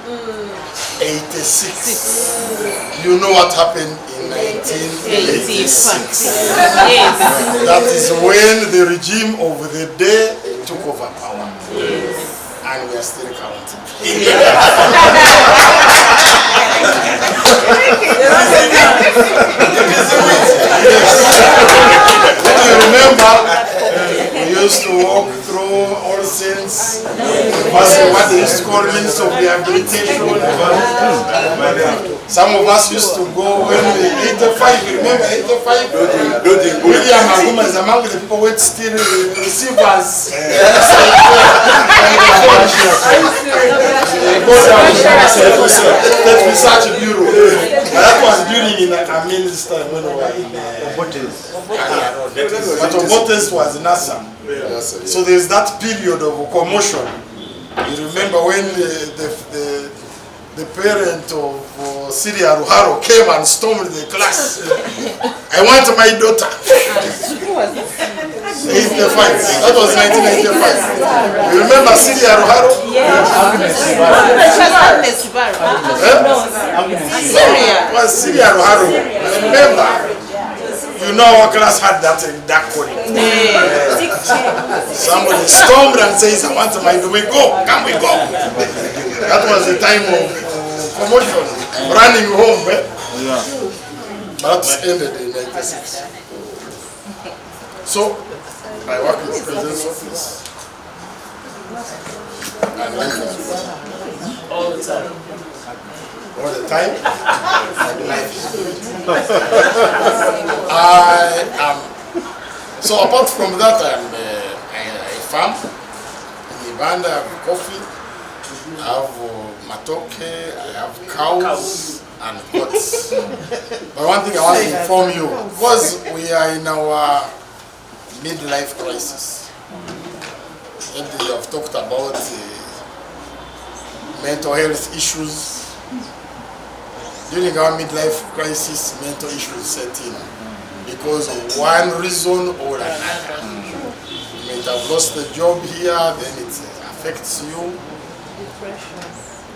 86. You know what happened in 1986. That is when the regime of the day took over power. And we are still counting. You remember, we used to walk through All Saints, what they used to call means of rehabilitation. Some of us used to go when we 85, you remember 85? William Aguma is among the people who still receive us. That research bureau. That was during Amin's time when we were in Obotes. But Obotes was NASA. So there's that period of commotion. You remember when the parent of Syria Ruharo came and stormed the class. I want my daughter. 85. That was 1985. You remember Syria Ruharo? Syria. It was Syria Ruharo. Remember? You know our class had that in dark corner. Somebody stormed and says, I want my daughter. We go. Can we go? That was the time of commotion, running home. That ended in 96. So, I work in the President's office. And all the time. All the time? Life is good. So apart from that, I'm a farm. In Uganda, I have coffee. I have matoke, I have cows and goats. But one thing I want to inform you, because we are in our midlife crisis. And you have talked about mental health issues. During our midlife crisis, mental issues set in because of one reason or another. You might have lost a job here, then it affects you.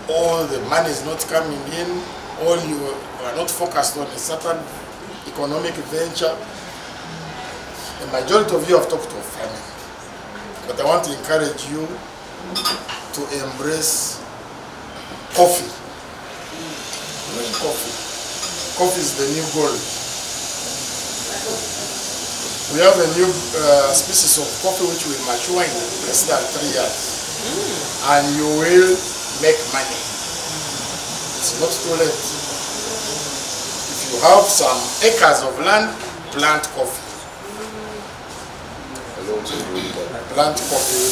All the money is not coming in, all you are not focused on a certain economic venture. The majority of you have talked of farming, but I want to encourage you to embrace coffee. Drink coffee. Coffee is the new gold. We have a new species of coffee which will mature in less than 3 years. And you will make money. It's not too late. If you have some acres of land, plant coffee. Plant coffee.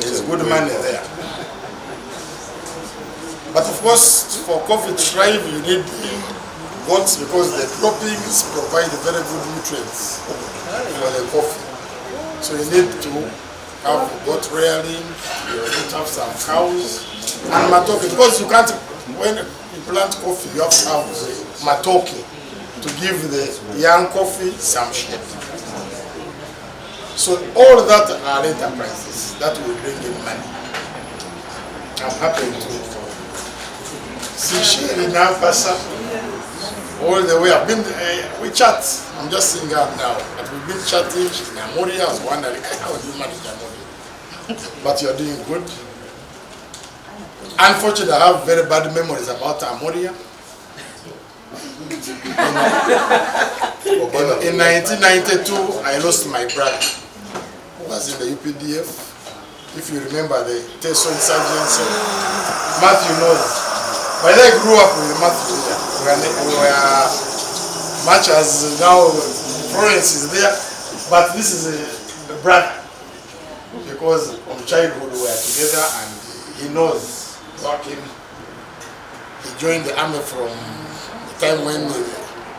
There's good money there. But of course, for coffee to thrive, you need goats because the droppings provide very good nutrients for the coffee. So you need to have goat rearing, you need to have some cows, and matoke, because you can't, when you plant coffee, you have to have matoke to give the young coffee some shade. So all that are enterprises that will bring in money. I'm happy to see Sherry now, Pastor, all the way. I've been, we chat. I'm just seeing her now. But we've been chatting. She's in Amoria. I was wondering, how do you manage Amoria? But you're doing good. Unfortunately, I have very bad memories about Amoria. In 1992, I lost my brother. He was in the UPDF. If you remember the Teso insurgency, Matthew knows. But I grew up with Matthew here. We were much as now Florence is there, but this is a brother. Because from childhood we were together and he knows working. He joined the army from the time when,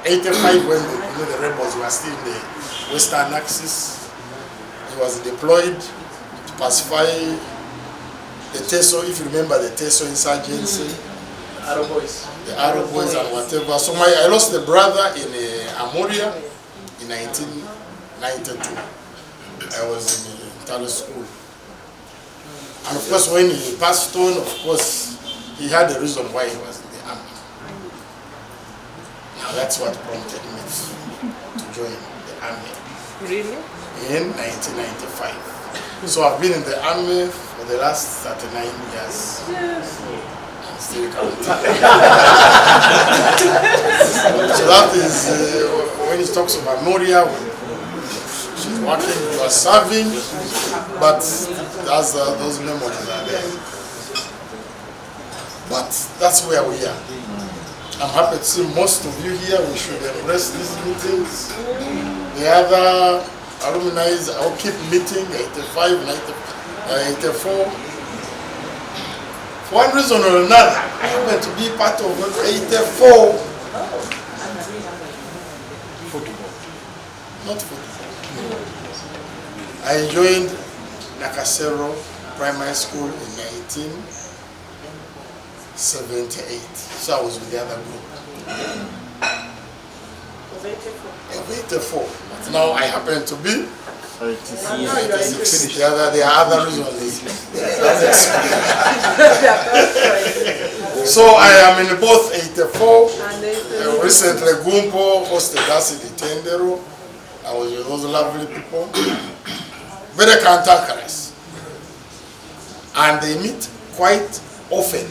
85, when the rebels were still in the Western Axis. He was deployed to pacify the Teso, if you remember the Teso insurgency. The Arrow Boys and whatever. So I lost the brother in Amoria in 1992. I was in Todis school. And of course when he passed on, of course, he had a reason why he was in the army. Now that's what prompted me to join the army. Really? In 1995. So I've been in the army for the last 39 years. Yes. Still counting. So that is when he talks about Moria, she's working, you are serving, but those memories are there. But that's where we are. I'm happy to see most of you here. We should embrace these meetings. The other alumni, I'll keep meeting, 85, 84. For one reason or another, I happen to be part of 84. Football. Not football. I joined Nakasero Primary School in 1978. So I was with the other group. Of 84. But now I happen to be 96. There are other reasons. So I am in both 84. Recently Gumpo hosted us in Ntinda. I was with those lovely people. Very cantankerous. And they meet quite often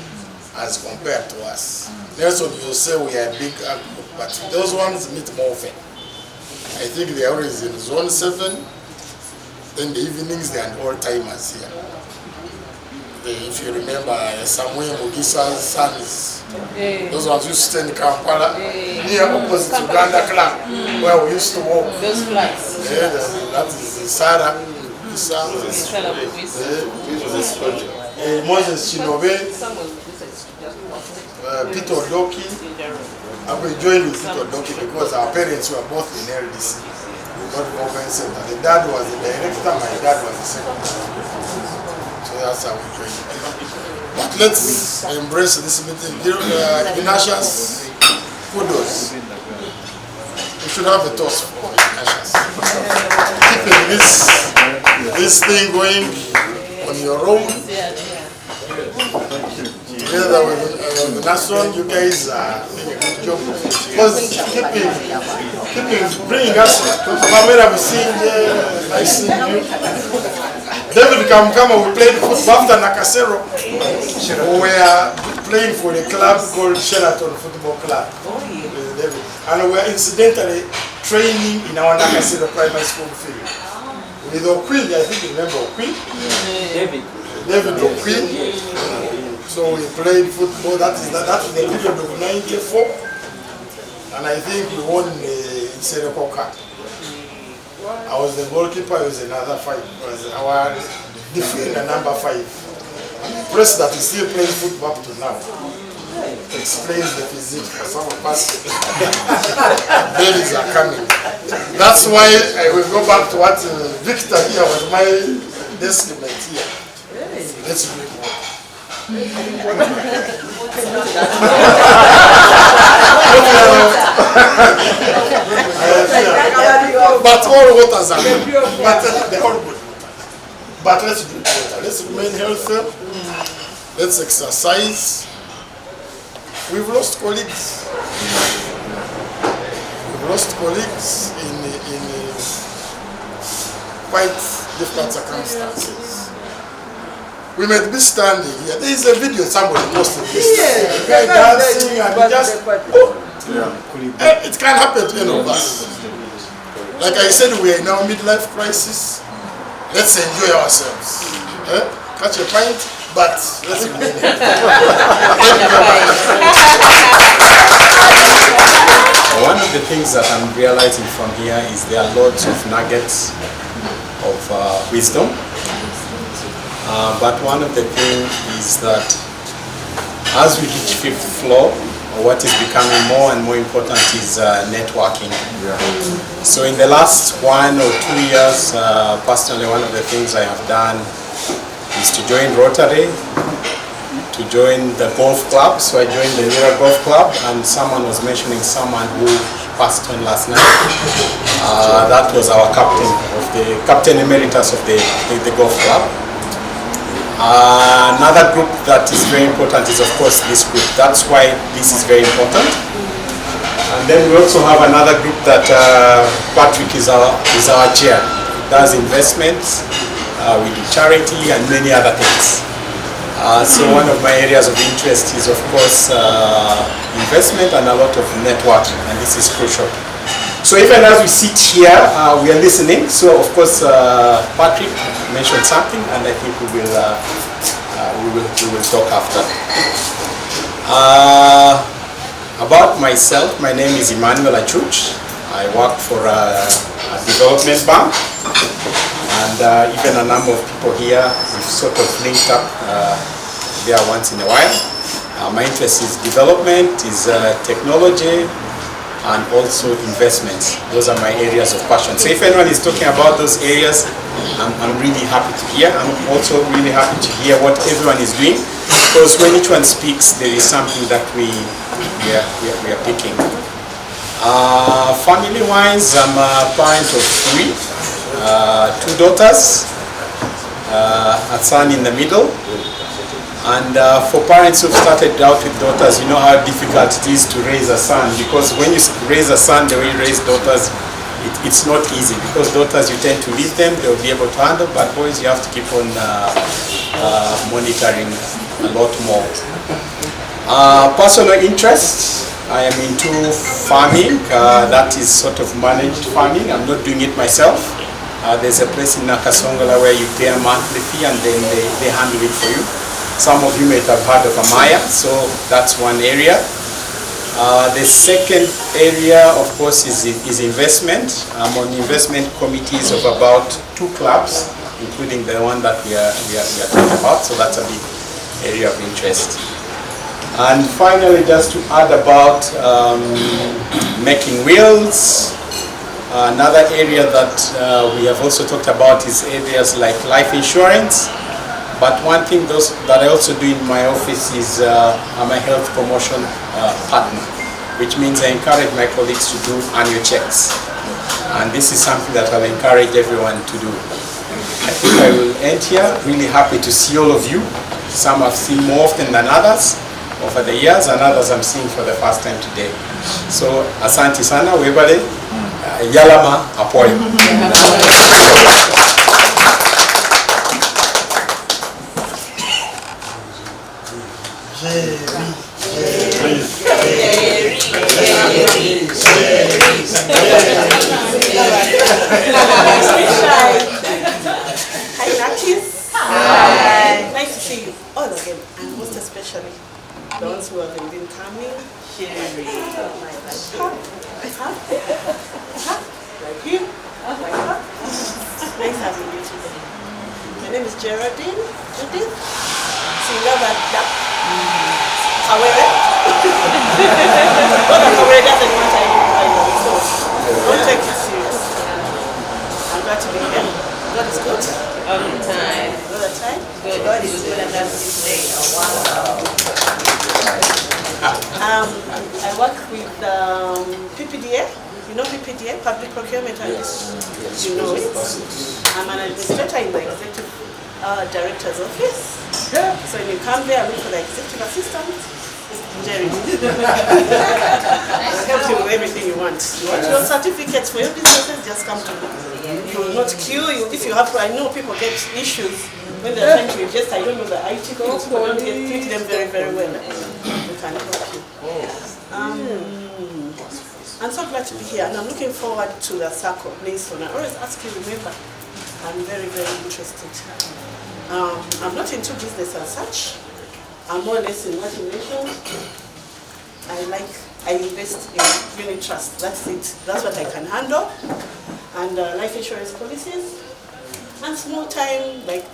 as compared to us. Nelson, you say we are a big group, but those ones meet more often. I think they are always in Zone 7. Then the evenings, they are all timers here. If you remember, Samuel Mugisa's sons, those ones used to stay in Kampala, near opposite to Uganda Club, where we used to walk. Those flights. Yeah, that is Sarah, Mugisa, Moses Chinobe, Peter Odoki. I joined with Peter Odoki because our parents were both in LDC. Not government center. The dad was the director, my dad was the secretary. So that's how we joined. But let's embrace this meeting. Ignatius, kudos. We should have a toast for Ignatius. Keeping this thing going on your own. Together with the nation, you guys are doing a good job. Because keeping bringing us, Pamela, we sing, I sing you. David Kamkama, we played football after Nakasero. We were playing for the club called Sheraton Football Club. And we were incidentally training in our Nakasero primary school field. With Okwi, I think you remember Okwi? David Okwi. So we played football, that is the period of 94. And I think we won the Seneco Cup. I was the goalkeeper, I was another 5. I was our defender number 5. I'm impressed that he still plays football up to now. Explains the physique for some of us. Babies are coming. That's why I will go back to what Victor here was my desk mate here. Let's drink water. But all waters are good. But they're all good. But let's drink water. Let's remain healthy. Let's exercise. We've lost colleagues. We've lost colleagues in quite difficult circumstances. We might be standing here. There is a video somebody posted this. The guy dancing and just it can happen to any of us. Like I said, we are in our midlife crisis. Let's enjoy ourselves. Catch a pint, but let's remain here. One of the things that I'm realizing from here is there are lots of nuggets of wisdom. But one of the things is that as we reach 5th floor, what is becoming more and more important is networking. So in the last 1 or 2 years, personally, one of the things I have done is to join Rotary, to join the golf club. So I joined the Nira Golf Club, and someone was mentioning someone who passed on last night. That was our captain emeritus of the golf club. Another group that is very important is, of course, this group. That's why this is very important. And then we also have another group that Patrick is our chair. He does investments, we do charity and many other things. So one of my areas of interest is, of course, investment and a lot of networking, and this is crucial. So even as we sit here, we are listening. So of course, Patrick mentioned something, and I think we will talk after. About myself, my name is Emmanuel Achuch. I work for a development bank, and even a number of people here, we've sort of linked up there once in a while. My interest is development, is technology, and also investments. Those are my areas of passion. So if anyone is talking about those areas, I'm really happy to hear. I'm also really happy to hear what everyone is doing, because when each one speaks, there is something that we are picking. Family-wise, I'm a parent of 3, 2 daughters, a son in the middle. And for parents who've started out with daughters, you know how difficult it is to raise a son, because when you raise a son the way you raise daughters, it's not easy, because daughters you tend to leave them, they'll be able to handle, but boys you have to keep on monitoring a lot more. Personal interests, I am into farming, that is sort of managed farming. I'm not doing it myself. There's a place in Nakasero where you pay a monthly fee and then they handle it for you. Some of you might have heard of Amaya, so that's one area. The second area, of course, is investment. I'm on investment committees of about 2 clubs, including the one that we are talking about, so that's a big area of interest. And finally, just to add about making wills, another area that we have also talked about is areas like life insurance. But one thing that I also do in my office is I'm a health promotion partner, which means I encourage my colleagues to do annual checks. And this is something that I'll encourage everyone to do. I think I will end here. Really happy to see all of you. Some I've seen more often than others over the years, and others I'm seeing for the first time today. So, asante sana, webale, yalama apoyo. Jerry. Like you. Nice having you today. My name is Geraldine Judith Singabada. However, However doesn't want I know, so don't take it serious. I'm glad to be here. God is good. All the time. All the time. Good. God is good and that's his name. Wow. I work with PPDA. You know PPDA, Public Procurement and you know it. I'm an administrator in the Executive Director's Office. So when you come there, look for the Executive Assistant. Jerry. I'll help you with everything you want. You want your certificates for your businesses, just come to me. You will not queue. If you have to, I know people get issues when they're trying to register. I don't know the IT codes, but don't treat them very, very well. We can help you. I'm so glad to be here, and I'm looking forward to the circle. Mason, I always ask you, remember, I'm very, very interested. I'm not into business as such. I'm more or less in what you mentioned. I invest in unit trust. That's it. That's what I can handle. And life insurance policies. And small time, like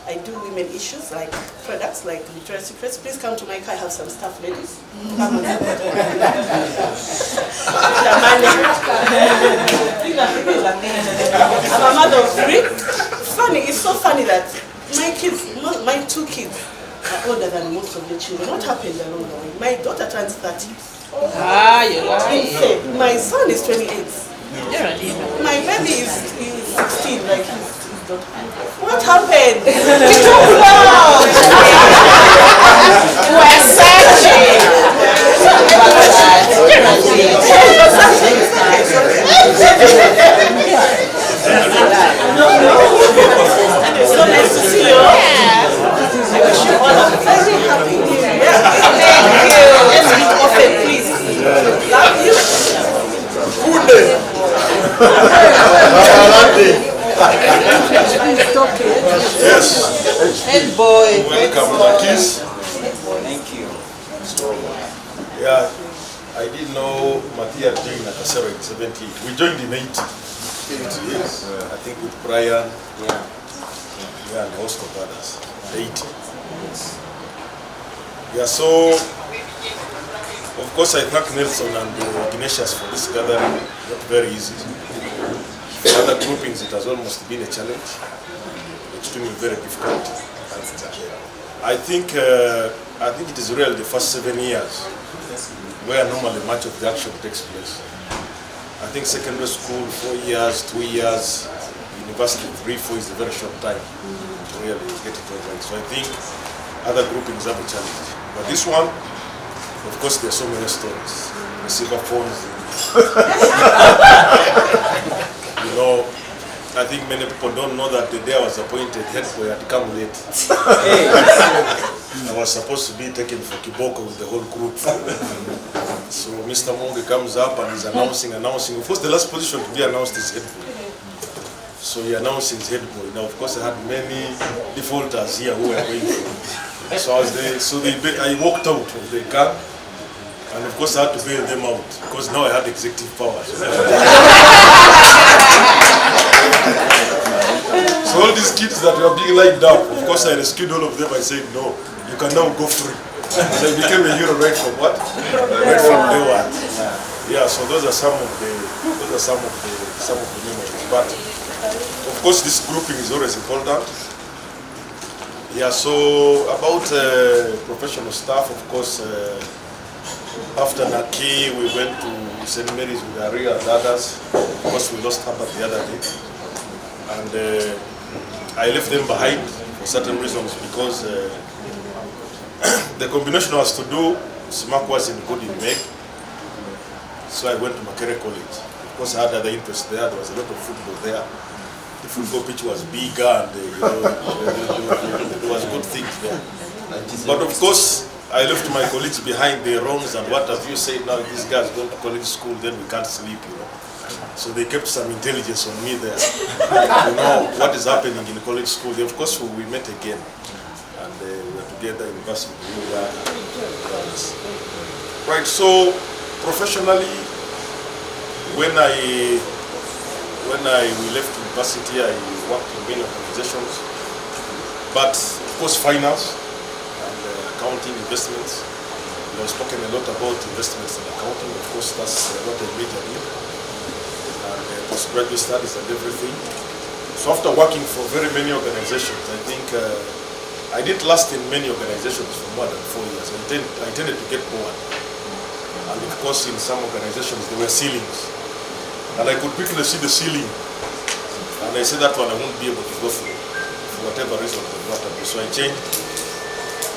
I do women issues, like products, like Victoria's Secrets. Please come to my car. I have some stuff, ladies. Come and support. I'm a mother of 3. Funny, it's so funny that my 2 kids are older than most of the children. What happened along the way? My daughter turns 30. You're right. My son is 28. My baby is 16, like what happened? It's too loud! We're searching! It's so nice to see you. I wish you all a very happy new year. Thank you. Let's meet often, please. Love you. Good day. Yes. Head boy. Welcome, Nakis. Thank you. Yeah, I didn't know Matia joined Nakasero in 70. We joined in 80. Yes. I think with Brian. Yeah, and a host of others. 80. Yeah, so of course I thank Nelson and Ignatius for this gathering. Not very easy. For other groupings it has almost been a challenge. Extremely very difficult. I think it is really the first 7 years where normally much of the action takes place. I think secondary school 4 years, 2 years, university 3, 4 is a very short time to really get it right. So I think other groupings have a challenge. But this one, of course, there are so many stories. Receiver phones. You know, I think many people don't know that the day I was appointed head boy had come late. I was supposed to be taken for Kiboko with the whole group. So Mr. Monge comes up and he's announcing. Of course, the last position to be announced is head boy. So he announced his head boy. Now, of course, I had many defaulters here who were going for. So I walked out of the car. And of course I had to bail them out because now I had executive powers. So all these kids that were being lined up, of course I rescued all of them. I said, no, you can now go free. So I became a hero right from what? Right from day one. Yeah, so those are some of the memories. But of course this grouping is always important. Yeah, so about professional staff, of course, after Naki, we went to St. Mary's with Aria and others. Of course, we lost Herbert the other day. And I left them behind for certain reasons because the combination was to do, SMAC wasn't good in Meg. So I went to Makere College. Of course, I had other interests there. There was a lot of football there. The football pitch was bigger and there was good things there. But of course, I left my colleagues behind their wrongs and what have you said, now these guys go to college school, then we can't sleep, you know. So they kept some intelligence on me there. You know, what is happening in college school. Of course, we met again. And we were together in university. Right, so professionally, when we left university, I worked in many organizations, but of course finance and accounting, investments. We have spoken a lot about investments and accounting. Of course, that's what I majored in, and postgraduate studies and everything. So after working for very many organizations, I think I didn't last in many organizations for more than 4 years. I tended to get bored. And of course, in some organizations, there were ceilings. And I could quickly see the ceiling. And I said that one I won't be able to go through for whatever reason. So I changed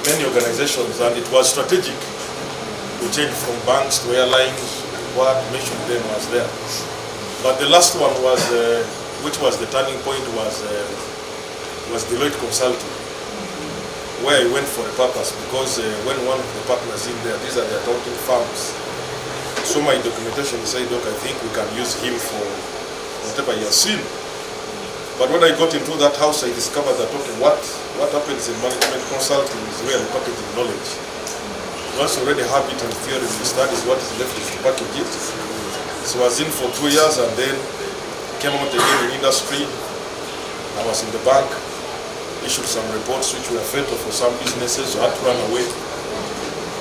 many organizations, and it was strategic to change from banks to airlines. What mentioned then was there. But the last one was, which was the turning point, was Deloitte Consulting, where I went for a purpose, because when one of the partners in there, these are the accounting firms, so my documentation said, look, I think we can use him for whatever he has seen. But when I got into that house, I discovered that, okay, what happens in management consulting is really packaging knowledge. Once you already have it in theory, you studies, what is left is to package it. So I was in for 2 years, and then came out again in industry. I was in the bank, issued some reports which were fatal for some businesses, so I had to run away.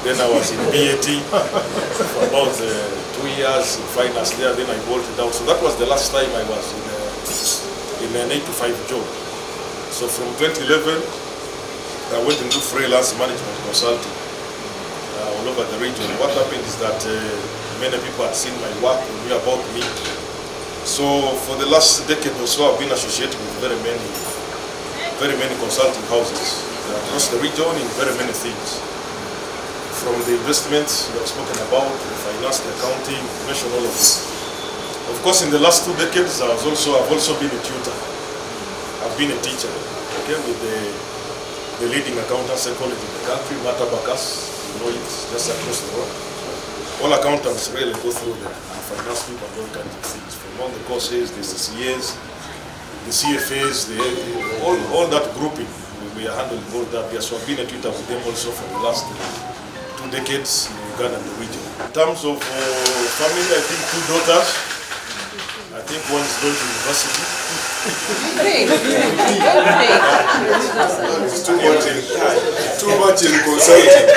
Then I was in BAT for about 2 years in finance there, then I bolted out. So that was the last time I was in an 8-to-5 job. So from 2011, I went into freelance management consulting all over the region. What happened is that many people had seen my work and knew about me. So for the last decade or so, I've been associated with very many consulting houses across the region in very many things. From the investments that I've spoken about, the finance, the accounting, mention all of it. Of course, in the last 2 decades, I've also been a tutor. I've been a teacher, okay, with the leading accountants college in the country, Mata Bakas, you know, it's just across the road. All accountants really go through there, and finance people and all kinds of things. From all the courses, the CCAs, the CFAs, all that grouping, we are handling all that there. So I've been a tutor with them also for the last 2 decades in Uganda and the region. In terms of family, I think 2 daughters. I think one is going to university. It's too much in consulting.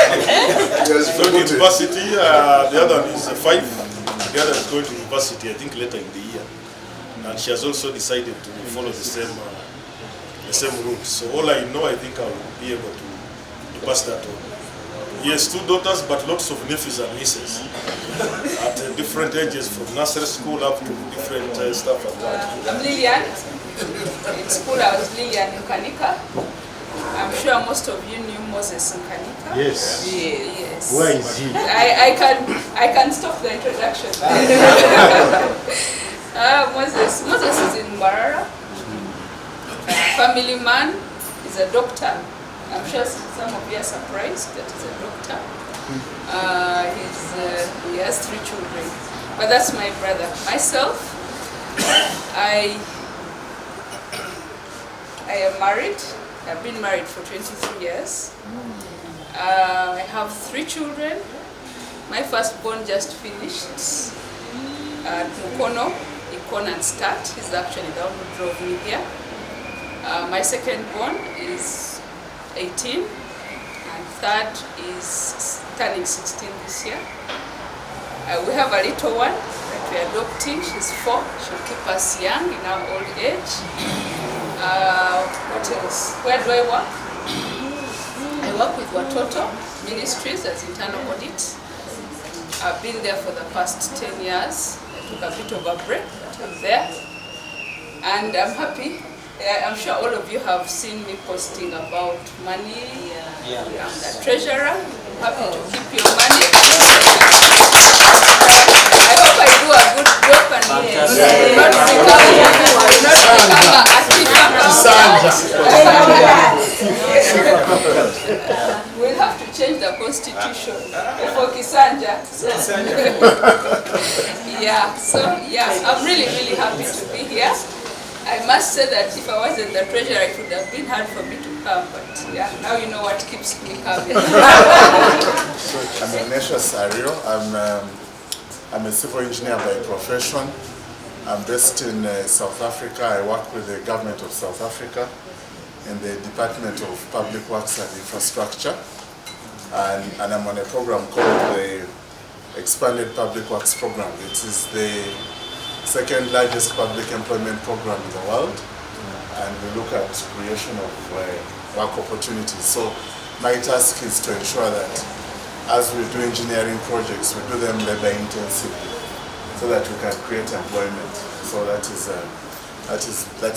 Yes, going to university. The other one is 5. The other is going to university, I think, later in the year. And she has also decided to follow the same route. So all I know, I think I will be able to pass that on. Yes, 2 daughters, but lots of nephews and nieces at different ages, from nursery school up to different stuff and that. I'm Lillian. In school, I was Lillian Nkanika. I'm sure most of you knew Moses Nkanika. Yes. Yes. Where is he? I can stop the introduction. Moses is in Mbarara. Family man, is a doctor. I'm sure some of you are surprised that he's a doctor. He has 3 children, but that's my brother. Myself, I am married. I've been married for 23 years. I have 3 children. My firstborn just finished at Mukono, Econ and Start. He's actually down the drove me here. My second-born is 18, and third is turning 16 this year. We have a little one that we're adopting. She's 4. She'll keep us young in our old age. What else? Where do I work? I work with Watoto Ministries as internal audit. I've been there for the past 10 years. I took a bit of a break, but I'm there. And I'm happy. I'm sure all of you have seen me posting about money. I'm the treasurer. I'm happy to keep your money. I hope I do a good job and not become we'll have to change the constitution for Kisanja. I'm really happy to be here. I must say that if I wasn't the treasurer, it would have been hard for me to come, but yeah, now you know what keeps me coming. I'm Ignatius Ario. I'm a civil engineer by profession. I'm based in South Africa. I work with the government of South Africa in the Department of Public Works and Infrastructure. And I'm on a program called the Expanded Public Works Program. It is the second largest public employment program in the world. And we look at creation of work opportunities. So my task is to ensure that as we do engineering projects, we do them labor intensively so that we can create employment. So that's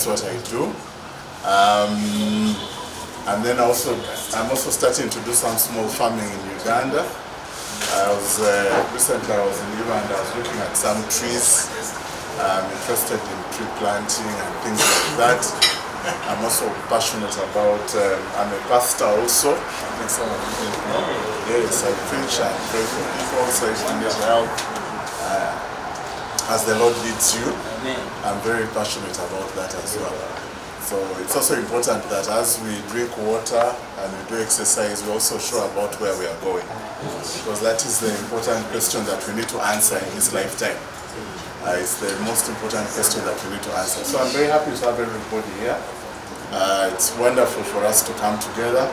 what I do. And then I'm also starting to do some small farming in Uganda. Recently I was in Uganda, I was looking at some trees. I'm interested in tree planting and things like that. I'm also passionate about, I'm a pastor also. I think some of you know. Yes, I preach and pray for people, so if you need help, as the Lord leads you, I'm very passionate about that as well. So it's also important that as we drink water and we do exercise, we're also sure about where we are going. Because that is the important question that we need to answer in this lifetime. It's the most important question that we need to answer. So I'm very happy to have everybody here. It's wonderful for us to come together.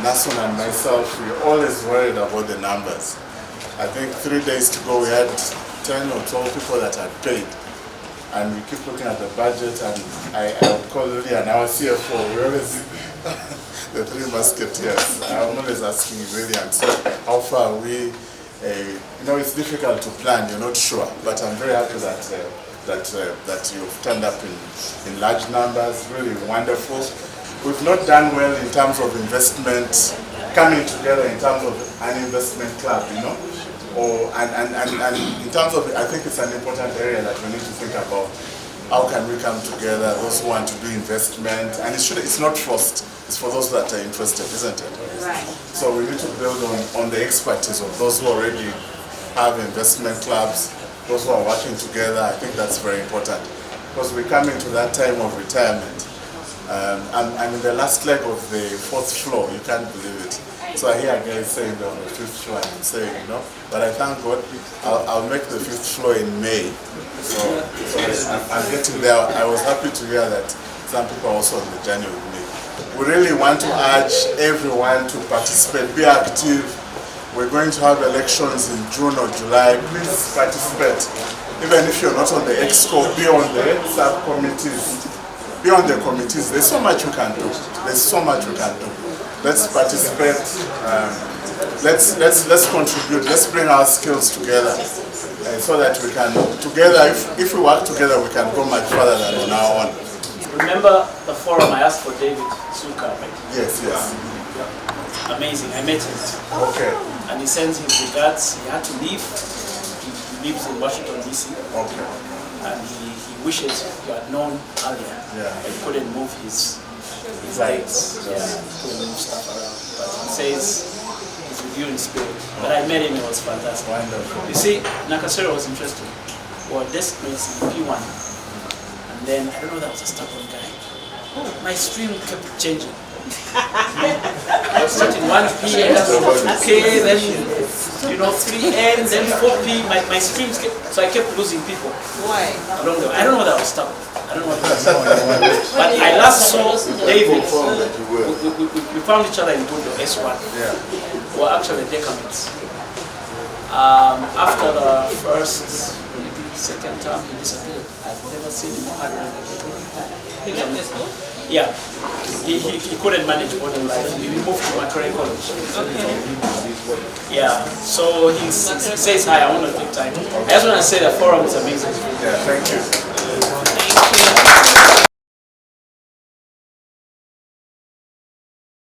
Nason and myself, we're always worried about the numbers. I think 3 days to go we had 10 or 12 people that had paid. And we keep looking at the budget, and I would call Lillian, our CFO, we always, the three musketeers. I'm always asking Lillian, so how far are we? It's difficult to plan, you're not sure, but I'm very happy that you've turned up in large numbers, really wonderful. We've not done well in terms of investment, coming together in terms of an investment club, and in terms of, I think it's an important area that we need to think about. How can we come together, those who want to do investment, and it's not forced, it's for those that are interested, isn't it? Right. So we need to build on the expertise of those who already have investment clubs, those who are working together. I think that's very important, because we're coming to that time of retirement. I'm in the last leg of the 4th floor, you can't believe it. So I hear guys saying they're on the 5th floor, and I'm saying, but I thank God, I'll make the 5th floor in May. So I'm getting there. I was happy to hear that some people are also on the journey with me. We really want to urge everyone to participate, be active. We're going to have elections in June or July. Please participate. Even if you're not on the EXCO, be on the subcommittees. Be on the committees. There's so much we can do. There's so much we can do. Let's participate. Let's contribute. Let's bring our skills together, so that we can together. If we work together, we can go much further than on our own. Remember the forum I asked for David Suka, right? Yes. Yeah. Amazing. I met him. Okay. And he sends his regards. He had to leave. He lives in Washington DC. Okay. And he wishes he had known earlier. Yeah. He couldn't move his rights. Yeah. Couldn't move stuff around. But he says he's with you in spirit. But I met him. It was fantastic. Wonderful. You see, Nakasero was interesting. We were deskmates in P1. And then, I don't know, that was a stubborn guy. My stream kept changing. Starting 1 p.m. okay, then 3 then 4 p. My streams kept, so I kept losing people. Why? Along the way. I don't know that I was stubborn. I don't know what that was. But I last saw David. We found each other in Bundo S1. Yeah. We were actually decamates. After the second term, he disappeared. I've never seen him again. He left the school? Yeah. He couldn't manage modern life. He moved to Macquarie College. Okay. Yeah. So he says hi, I want to take time. I just want to say the forum is amazing. Yeah, thank you.